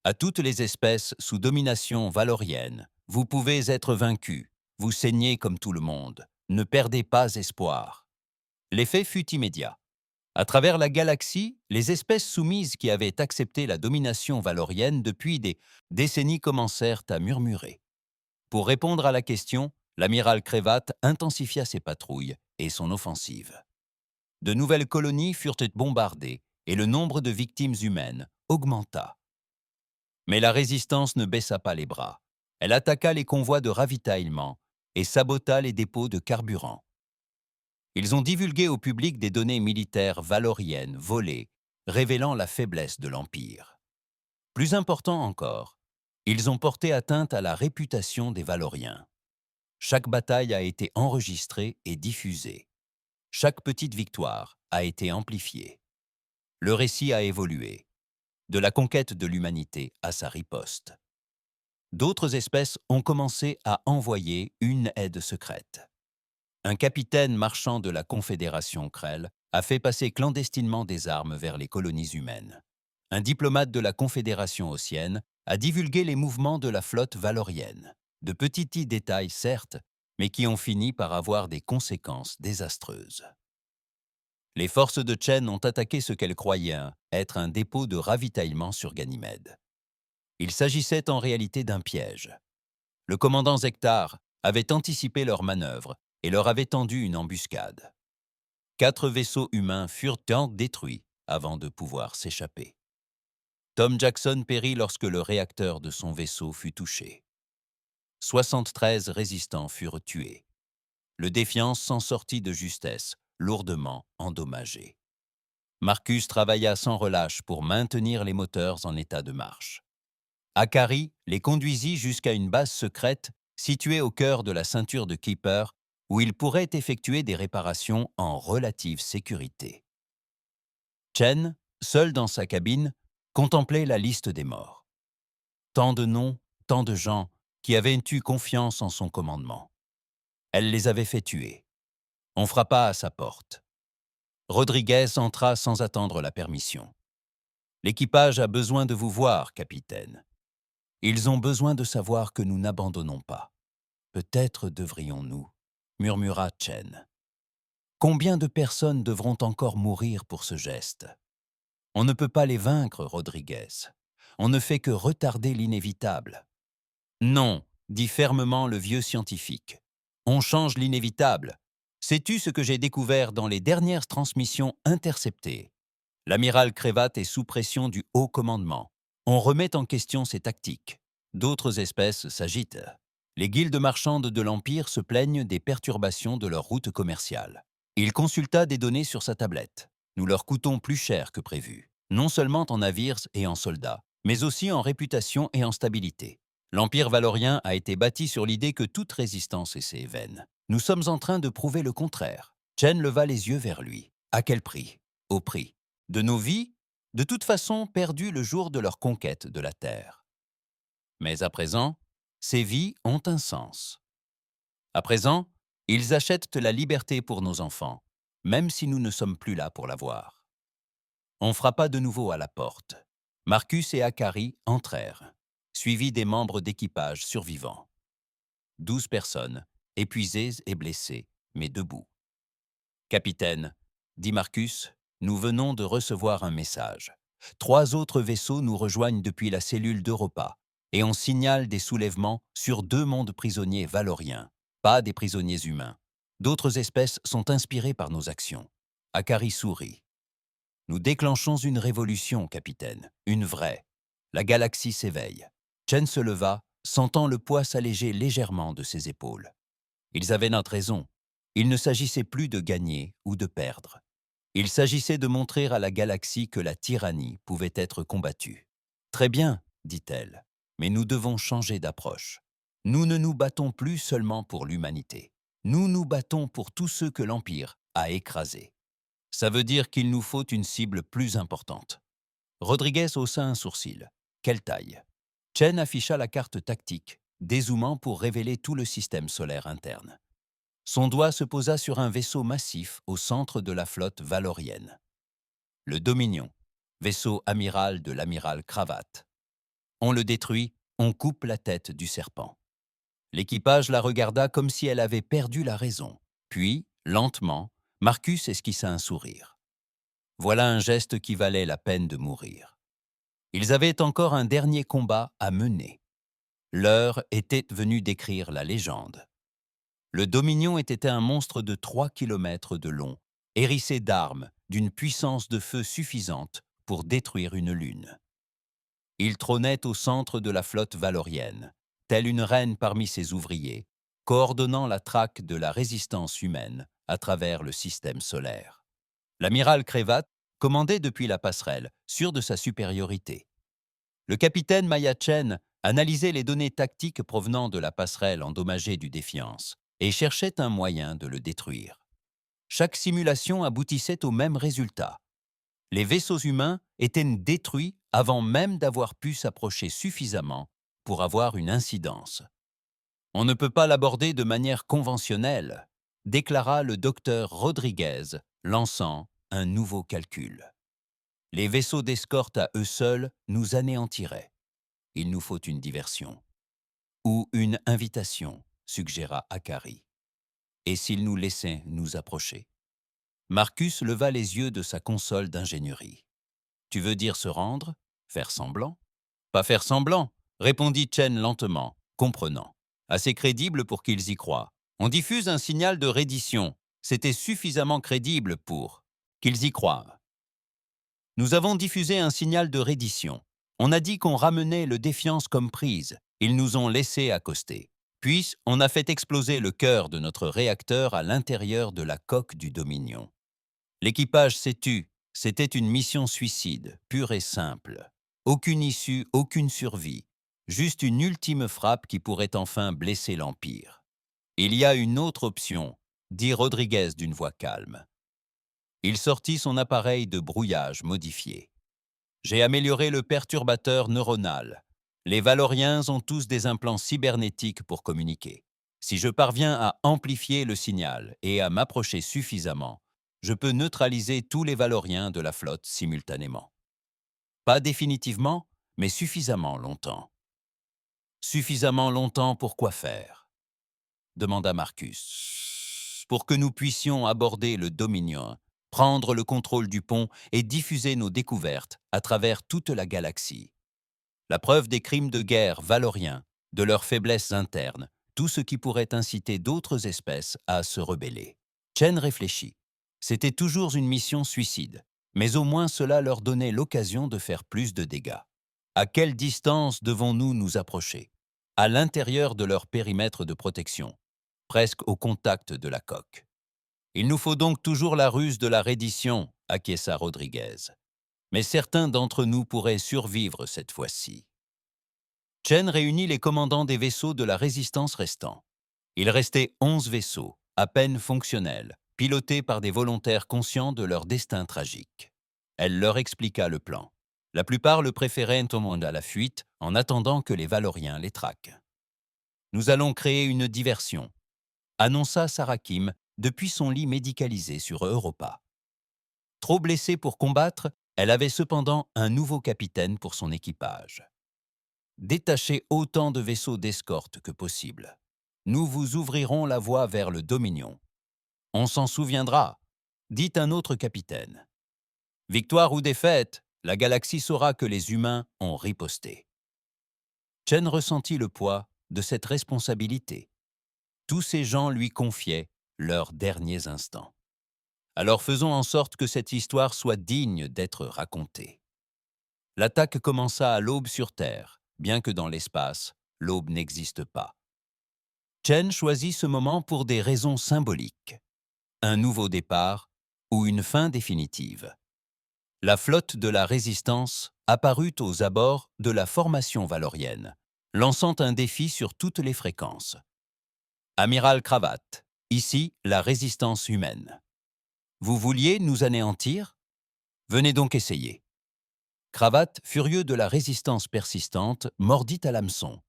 À toutes les espèces sous domination valorienne, vous pouvez être vaincus, vous saignez comme tout le monde, ne perdez pas espoir. L'effet fut immédiat. À travers la galaxie, les espèces soumises qui avaient accepté la domination valorienne depuis des décennies commencèrent à murmurer. Pour répondre à la question, l'amiral Crevate intensifia ses patrouilles et son offensive. De nouvelles colonies furent bombardées et le nombre de victimes humaines augmenta. Mais la résistance ne baissa pas les bras. Elle attaqua les convois de ravitaillement et sabota les dépôts de carburant. Ils ont divulgué au public des données militaires valoriennes volées, révélant la faiblesse de l'Empire. Plus important encore, ils ont porté atteinte à la réputation des Valoriens. Chaque bataille a été enregistrée et diffusée. Chaque petite victoire a été amplifiée. Le récit a évolué, de la conquête de l'humanité à sa riposte. D'autres espèces ont commencé à envoyer une aide secrète. Un capitaine marchand de la Confédération Krell a fait passer clandestinement des armes vers les colonies humaines. Un diplomate de la Confédération Ossienne a divulgué les mouvements de la flotte valorienne. De petits détails certes, mais qui ont fini par avoir des conséquences désastreuses. Les forces de Chen ont attaqué ce qu'elles croyaient être un dépôt de ravitaillement sur Ganymède. Il s'agissait en réalité d'un piège. Le commandant Zektar avait anticipé leur manœuvre et leur avait tendu une embuscade. 4 vaisseaux humains furent détruits avant de pouvoir s'échapper. Tom Jackson périt lorsque le réacteur de son vaisseau fut touché. 73 résistants furent tués. Le Défiance s'en sortit de justesse, lourdement endommagé. Marcus travailla sans relâche pour maintenir les moteurs en état de marche. Akari les conduisit jusqu'à une base secrète située au cœur de la ceinture de Kuiper, où ils pourraient effectuer des réparations en relative sécurité. Chen, seul dans sa cabine, contemplait la liste des morts. Tant de noms, tant de gens qui avaient eu confiance en son commandement. Elle les avait fait tuer. On frappa à sa porte. Rodriguez entra sans attendre la permission. « L'équipage a besoin de vous voir, capitaine. Ils ont besoin de savoir que nous n'abandonnons pas. Peut-être devrions-nous, » murmura Chen. Combien de personnes devront encore mourir pour ce geste? On ne peut pas les vaincre, Rodriguez. On ne fait que retarder l'inévitable. Non, dit fermement le vieux scientifique. On change l'inévitable. Sais-tu ce que j'ai découvert dans les dernières transmissions interceptées? L'amiral Crevate est sous pression du haut commandement. On remet en question ses tactiques. D'autres espèces s'agitent. Les guildes marchandes de l'Empire se plaignent des perturbations de leur route commerciale. Il consulta des données sur sa tablette. Nous leur coûtons plus cher que prévu, non seulement en navires et en soldats, mais aussi en réputation et en stabilité. L'Empire valorien a été bâti sur l'idée que toute résistance est vaine. Nous sommes en train de prouver le contraire. Chen leva les yeux vers lui. À quel prix? Au prix de nos vies, de toute façon perdues le jour de leur conquête de la Terre. Mais à présent, ces vies ont un sens. À présent, Ils achètent la liberté pour nos enfants, même si nous ne sommes plus là pour l'avoir. On frappa de nouveau à la porte. Marcus et Akari entrèrent, suivis des membres d'équipage survivants. 12 personnes, épuisées et blessées, mais debout. Capitaine, dit Marcus, nous venons de recevoir un message. 3 autres vaisseaux nous rejoignent depuis la cellule d'Europa et on signale des soulèvements sur 2 mondes prisonniers valoriens, pas des prisonniers humains. D'autres espèces sont inspirées par nos actions. Akari sourit. Nous déclenchons une révolution, capitaine, une vraie. La galaxie s'éveille. Chen se leva, sentant le poids s'alléger légèrement de ses épaules. Ils avaient notre raison. Il ne s'agissait plus de gagner ou de perdre. Il s'agissait de montrer à la galaxie que la tyrannie pouvait être combattue. Très bien, dit-elle, mais nous devons changer d'approche. Nous ne nous battons plus seulement pour l'humanité. Nous nous battons pour tous ceux que l'Empire a écrasés. Ça veut dire qu'il nous faut une cible plus importante. Rodriguez haussa un sourcil. Quelle taille? Chen afficha la carte tactique, dézoomant pour révéler tout le système solaire interne. Son doigt se posa sur un vaisseau massif au centre de la flotte valorienne. Le Dominion, vaisseau amiral de l'amiral Cravate. On le détruit, on coupe la tête du serpent. L'équipage la regarda comme si elle avait perdu la raison. Puis, lentement, Marcus esquissa un sourire. Voilà un geste qui valait la peine de mourir. Ils avaient encore un dernier combat à mener. L'heure était venue d'écrire la légende. Le Dominion était un monstre de 3 kilomètres de long, hérissé d'armes, d'une puissance de feu suffisante pour détruire une lune. Il trônait au centre de la flotte valorienne, telle une reine parmi ses ouvriers, coordonnant la traque de la résistance humaine à travers le système solaire. L'amiral Cravate commandait depuis la passerelle, sûr de sa supériorité. Le capitaine Maya Chen analysait les données tactiques provenant de la passerelle endommagée du Défiance et cherchait un moyen de le détruire. Chaque simulation aboutissait au même résultat. Les vaisseaux humains étaient détruits avant même d'avoir pu s'approcher suffisamment pour avoir une incidence. On ne peut pas l'aborder de manière conventionnelle, déclara le docteur Rodriguez, lançant un nouveau calcul. Les vaisseaux d'escorte à eux seuls nous anéantiraient. Il nous faut une diversion. Ou une invitation, suggéra Akari. Et s'ils nous laissaient nous approcher? Marcus leva les yeux de sa console d'ingénierie. Tu veux dire se rendre? Faire semblant? Pas faire semblant, répondit Chen lentement, comprenant. Assez crédible pour qu'ils y croient. On diffuse un signal de reddition. C'était suffisamment crédible pour qu'ils y croient. Nous avons diffusé un signal de reddition. On a dit qu'on ramenait le Défiance comme prise. Ils nous ont laissé accoster. Puis, on a fait exploser le cœur de notre réacteur à l'intérieur de la coque du Dominion. L'équipage s'est tu. C'était une mission suicide, pure et simple. Aucune issue, aucune survie. Juste une ultime frappe qui pourrait enfin blesser l'Empire. Il y a une autre option, dit Rodriguez d'une voix calme. Il sortit son appareil de brouillage modifié. J'ai amélioré le perturbateur neuronal. Les Valoriens ont tous des implants cybernétiques pour communiquer. Si je parviens à amplifier le signal et à m'approcher suffisamment, je peux neutraliser tous les Valoriens de la flotte simultanément. Pas définitivement, mais suffisamment longtemps. Suffisamment longtemps pour quoi faire? Demanda Marcus. Pour que nous puissions aborder le Dominion, prendre le contrôle du pont et diffuser nos découvertes à travers toute la galaxie. La preuve des crimes de guerre valoriens, de leurs faiblesses internes, tout ce qui pourrait inciter d'autres espèces à se rebeller. Chen réfléchit. C'était toujours une mission suicide, mais au moins cela leur donnait l'occasion de faire plus de dégâts. À quelle distance devons-nous nous approcher? À l'intérieur de leur périmètre de protection, presque au contact de la coque. Il nous faut donc toujours la ruse de la reddition, acquiesça Rodriguez. Mais certains d'entre nous pourraient survivre cette fois-ci. Chen réunit les commandants des vaisseaux de la résistance restants. Il restait 11 vaisseaux, à peine fonctionnels, pilotés par des volontaires conscients de leur destin tragique. Elle leur expliqua le plan. La plupart le préféraient au monde à la fuite en attendant que les Valoriens les traquent. Nous allons créer une diversion. annonça Sarah Kim depuis son lit médicalisé sur Europa. Trop blessée pour combattre, elle avait cependant un nouveau capitaine pour son équipage. Détachez autant de vaisseaux d'escorte que possible. Nous vous ouvrirons la voie vers le Dominion. On s'en souviendra, dit un autre capitaine. Victoire ou défaite, la galaxie saura que les humains ont riposté. Chen ressentit le poids de cette responsabilité. Tous ces gens lui confiaient leurs derniers instants. Alors faisons en sorte que cette histoire soit digne d'être racontée. L'attaque commença à l'aube sur Terre, bien que dans l'espace, l'aube n'existe pas. Chen choisit ce moment pour des raisons symboliques. Un nouveau départ ou une fin définitive. La flotte de la Résistance apparut aux abords de la formation valorienne, lançant un défi sur toutes les fréquences. Amiral Cravate, ici la résistance humaine. Vous vouliez nous anéantir? Venez donc essayer. Cravate, furieux de la résistance persistante, mordit à l'hameçon.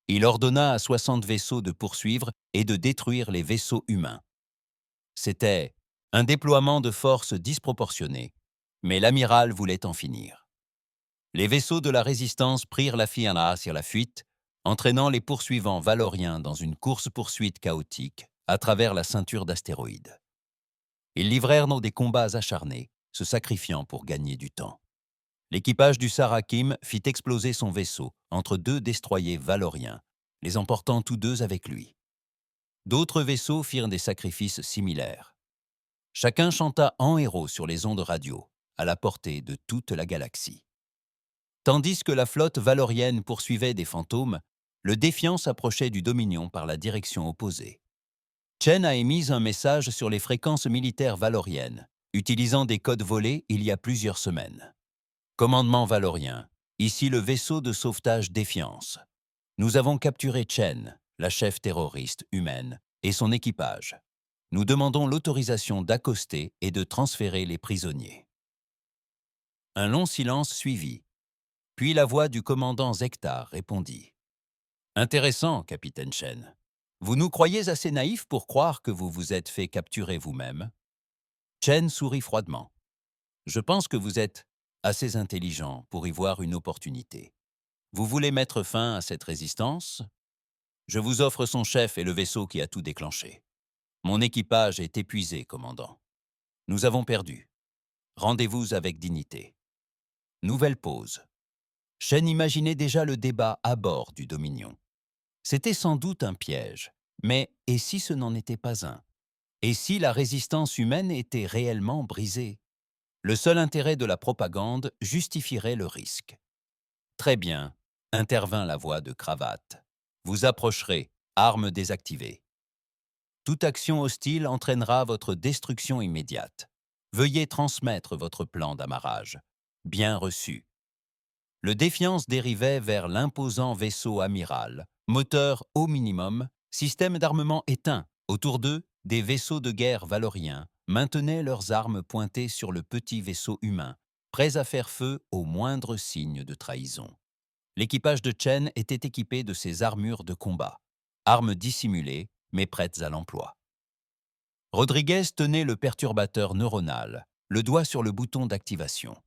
Il ordonna à 60 vaisseaux de poursuivre et de détruire les vaisseaux humains. C'était un déploiement de force disproportionné, mais l'amiral voulait en finir. Les vaisseaux de la Résistance prirent la Fianna sur la fuite, entraînant les poursuivants valoriens dans une course-poursuite chaotique à travers la ceinture d'astéroïdes. Ils livrèrent des combats acharnés, se sacrifiant pour gagner du temps. L'équipage du Sarah Kim fit exploser son vaisseau entre deux destroyers valoriens, les emportant tous deux avec lui. D'autres vaisseaux firent des sacrifices similaires. Chacun chanta en héros sur les ondes radio, à la portée de toute la galaxie. Tandis que la flotte valorienne poursuivait des fantômes, le Défiant s'approchait du Dominion par la direction opposée. Chen a émis un message sur les fréquences militaires valoriennes, utilisant des codes volés il y a plusieurs semaines. Commandement valorien, ici le vaisseau de sauvetage Défiance. Nous avons capturé Chen, la chef terroriste humaine, et son équipage. Nous demandons l'autorisation d'accoster et de transférer les prisonniers. Un long silence suivit. Puis la voix du commandant Zektar répondit. « Intéressant, capitaine Chen. Vous nous croyez assez naïfs pour croire que vous vous êtes fait capturer vous-même ?» Chen sourit froidement. « Je pense que vous êtes assez intelligent pour y voir une opportunité. Vous voulez mettre fin à cette résistance? Je vous offre son chef et le vaisseau qui a tout déclenché. Mon équipage est épuisé, commandant. Nous avons perdu. Rendez-vous avec dignité. » Nouvelle pause. Chen imaginait déjà le débat à bord du Dominion. C'était sans doute un piège, mais et si ce n'en était pas un? Et si la résistance humaine était réellement brisée? Le seul intérêt de la propagande justifierait le risque. Très bien, intervint la voix de Cravate. Vous approcherez, armes désactivées. Toute action hostile entraînera votre destruction immédiate. Veuillez transmettre votre plan d'amarrage. Bien reçu. Le Défiance dérivait vers l'imposant vaisseau amiral, moteur au minimum, système d'armement éteint. Autour d'eux, des vaisseaux de guerre valoriens maintenaient leurs armes pointées sur le petit vaisseau humain, prêts à faire feu au moindre signe de trahison. L'équipage de Chen était équipé de ses armures de combat, armes dissimulées mais prêtes à l'emploi. Rodriguez tenait le perturbateur neuronal, le doigt sur le bouton d'activation.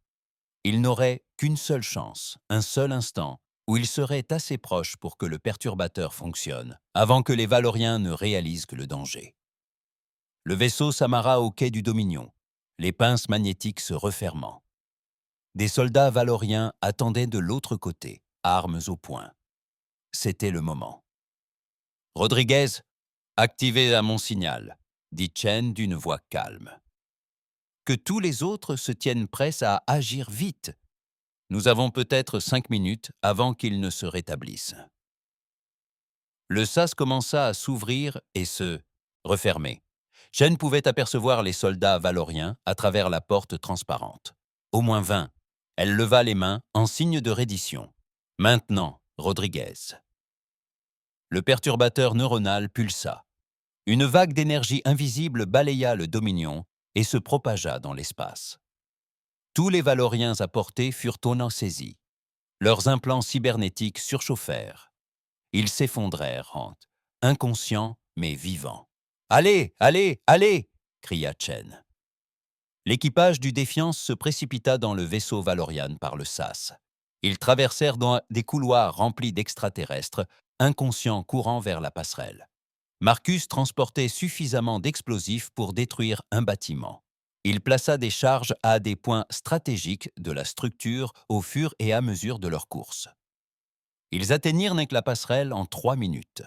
Il n'aurait qu'une seule chance, un seul instant, où il serait assez proche pour que le perturbateur fonctionne, avant que les Valoriens ne réalisent que le danger. Le vaisseau s'amarra au quai du Dominion, les pinces magnétiques se refermant. Des soldats valoriens attendaient de l'autre côté, armes au poing. C'était le moment. « Rodriguez, activez à mon signal », dit Chen d'une voix calme. « Que tous les autres se tiennent prêts à agir vite. Nous avons peut-être 5 minutes avant qu'ils ne se rétablissent. » Le sas commença à s'ouvrir et se refermer. Chen pouvait apercevoir les soldats valoriens à travers la porte transparente. Au moins 20. Elle leva les mains en signe de reddition. « Maintenant, Rodriguez. » Le perturbateur neuronal pulsa. Une vague d'énergie invisible balaya le Dominion et se propagea dans l'espace. Tous les Valoriens à portée furent saisis. Leurs implants cybernétiques surchauffèrent. Ils s'effondrèrent, inconscients mais vivants. Allez, allez, allez! Cria Chen. L'équipage du Défiance se précipita dans le vaisseau Valorian par le sas. Ils traversèrent dans des couloirs remplis d'extraterrestres, inconscients courant vers la passerelle. Marcus transportait suffisamment d'explosifs pour détruire un bâtiment. Il plaça des charges à des points stratégiques de la structure au fur et à mesure de leur course. Ils atteignirent la passerelle en 3 minutes.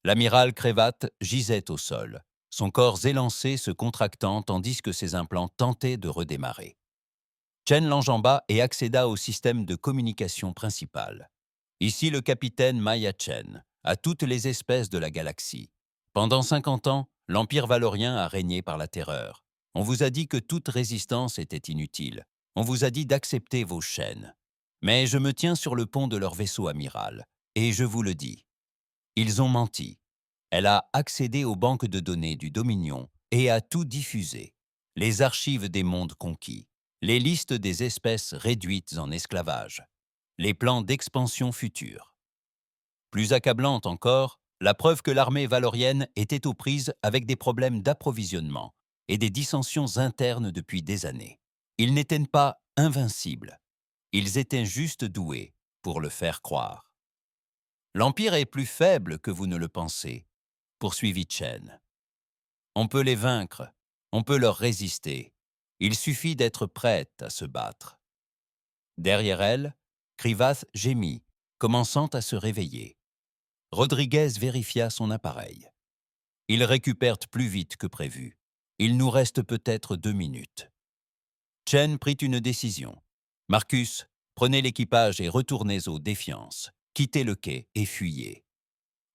L'amiral Cravath gisait au sol, son corps élancé se contractant tandis que ses implants tentaient de redémarrer. Chen l'enjamba et accéda au système de communication principal. Ici le capitaine Maya Chen, à toutes les espèces de la galaxie. Pendant 50 ans, l'Empire valorien a régné par la terreur. On vous a dit que toute résistance était inutile. On vous a dit d'accepter vos chaînes. Mais je me tiens sur le pont de leur vaisseau amiral, et je vous le dis. Ils ont menti. Elle a accédé aux banques de données du Dominion et a tout diffusé. Les archives des mondes conquis, les listes des espèces réduites en esclavage, les plans d'expansion futurs. Plus accablante encore, la preuve que l'armée valorienne était aux prises avec des problèmes d'approvisionnement et des dissensions internes depuis des années. Ils n'étaient pas invincibles. Ils étaient juste doués pour le faire croire. L'Empire est plus faible que vous ne le pensez, poursuivit Chen. On peut les vaincre, on peut leur résister. Il suffit d'être prête à se battre. Derrière elle, Cravath gémit, commençant à se réveiller. Rodriguez vérifia son appareil. Ils récupèrent plus vite que prévu. Il nous reste peut-être 2 minutes. Chen prit une décision. Marcus, prenez l'équipage et retournez aux Défiances. Quittez le quai et fuyez.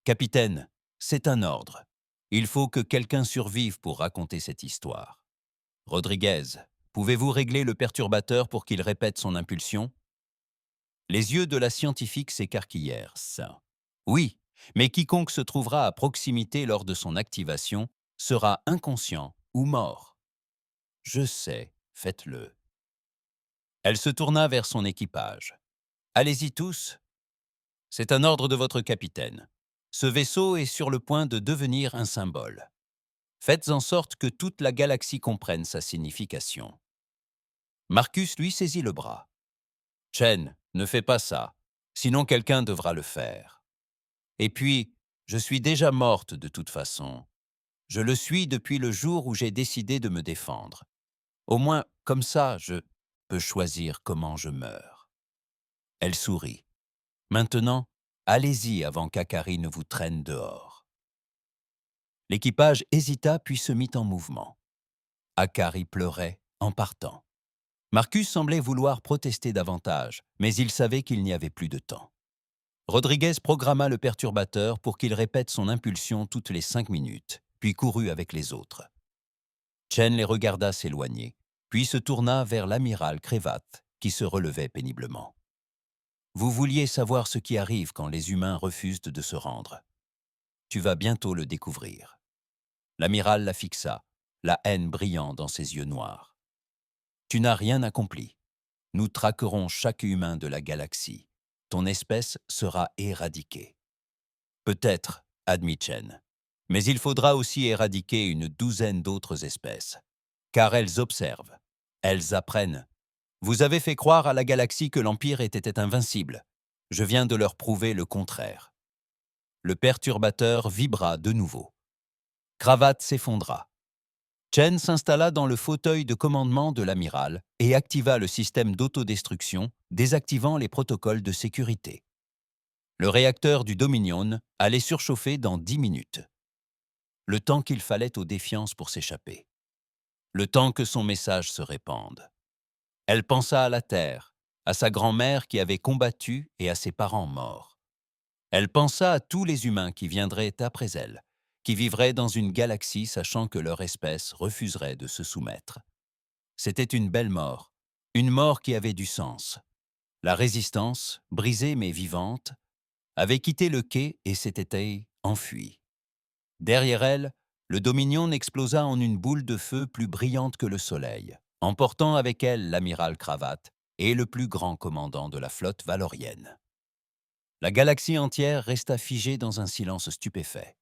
Capitaine, c'est un ordre. Il faut que quelqu'un survive pour raconter cette histoire. Rodriguez, pouvez-vous régler le perturbateur pour qu'il répète son impulsion? Les yeux de la scientifique s'écarquillèrent. Oui, mais quiconque se trouvera à proximité lors de son activation sera inconscient ou mort. Je sais, faites-le. Elle se tourna vers son équipage. Allez-y tous. C'est un ordre de votre capitaine. Ce vaisseau est sur le point de devenir un symbole. Faites en sorte que toute la galaxie comprenne sa signification. Marcus lui saisit le bras. Chen, ne fais pas ça, sinon quelqu'un devra le faire. Et puis, je suis déjà morte de toute façon. Je le suis depuis le jour où j'ai décidé de me défendre. Au moins, comme ça, je peux choisir comment je meurs. Elle sourit. Maintenant, allez-y avant qu'Akari ne vous traîne dehors. L'équipage hésita puis se mit en mouvement. Akari pleurait en partant. Marcus semblait vouloir protester davantage, mais il savait qu'il n'y avait plus de temps. Rodriguez programma le perturbateur pour qu'il répète son impulsion toutes les 5 minutes, puis courut avec les autres. Chen les regarda s'éloigner, puis se tourna vers l'amiral Cravath, qui se relevait péniblement. « Vous vouliez savoir ce qui arrive quand les humains refusent de se rendre. Tu vas bientôt le découvrir. » L'amiral la fixa, la haine brillant dans ses yeux noirs. « Tu n'as rien accompli. Nous traquerons chaque humain de la galaxie. Ton espèce sera éradiquée. » Peut-être, admit Chen, mais il faudra aussi éradiquer une douzaine d'autres espèces. Car elles observent, elles apprennent. Vous avez fait croire à la galaxie que l'Empire était invincible. Je viens de leur prouver le contraire. Le perturbateur vibra de nouveau. Cravath s'effondra. Chen s'installa dans le fauteuil de commandement de l'amiral et activa le système d'autodestruction, désactivant les protocoles de sécurité. Le réacteur du Dominion allait surchauffer dans 10 minutes. Le temps qu'il fallait aux Défiances pour s'échapper. Le temps que son message se répande. Elle pensa à la Terre, à sa grand-mère qui avait combattu et à ses parents morts. Elle pensa à tous les humains qui viendraient après elle, qui vivraient dans une galaxie sachant que leur espèce refuserait de se soumettre. C'était une belle mort, une mort qui avait du sens. La résistance, brisée mais vivante, avait quitté le quai et s'était enfuie. Derrière elle, le Dominion explosa en une boule de feu plus brillante que le soleil, emportant avec elle l'amiral Cravath et le plus grand commandant de la flotte valorienne. La galaxie entière resta figée dans un silence stupéfait.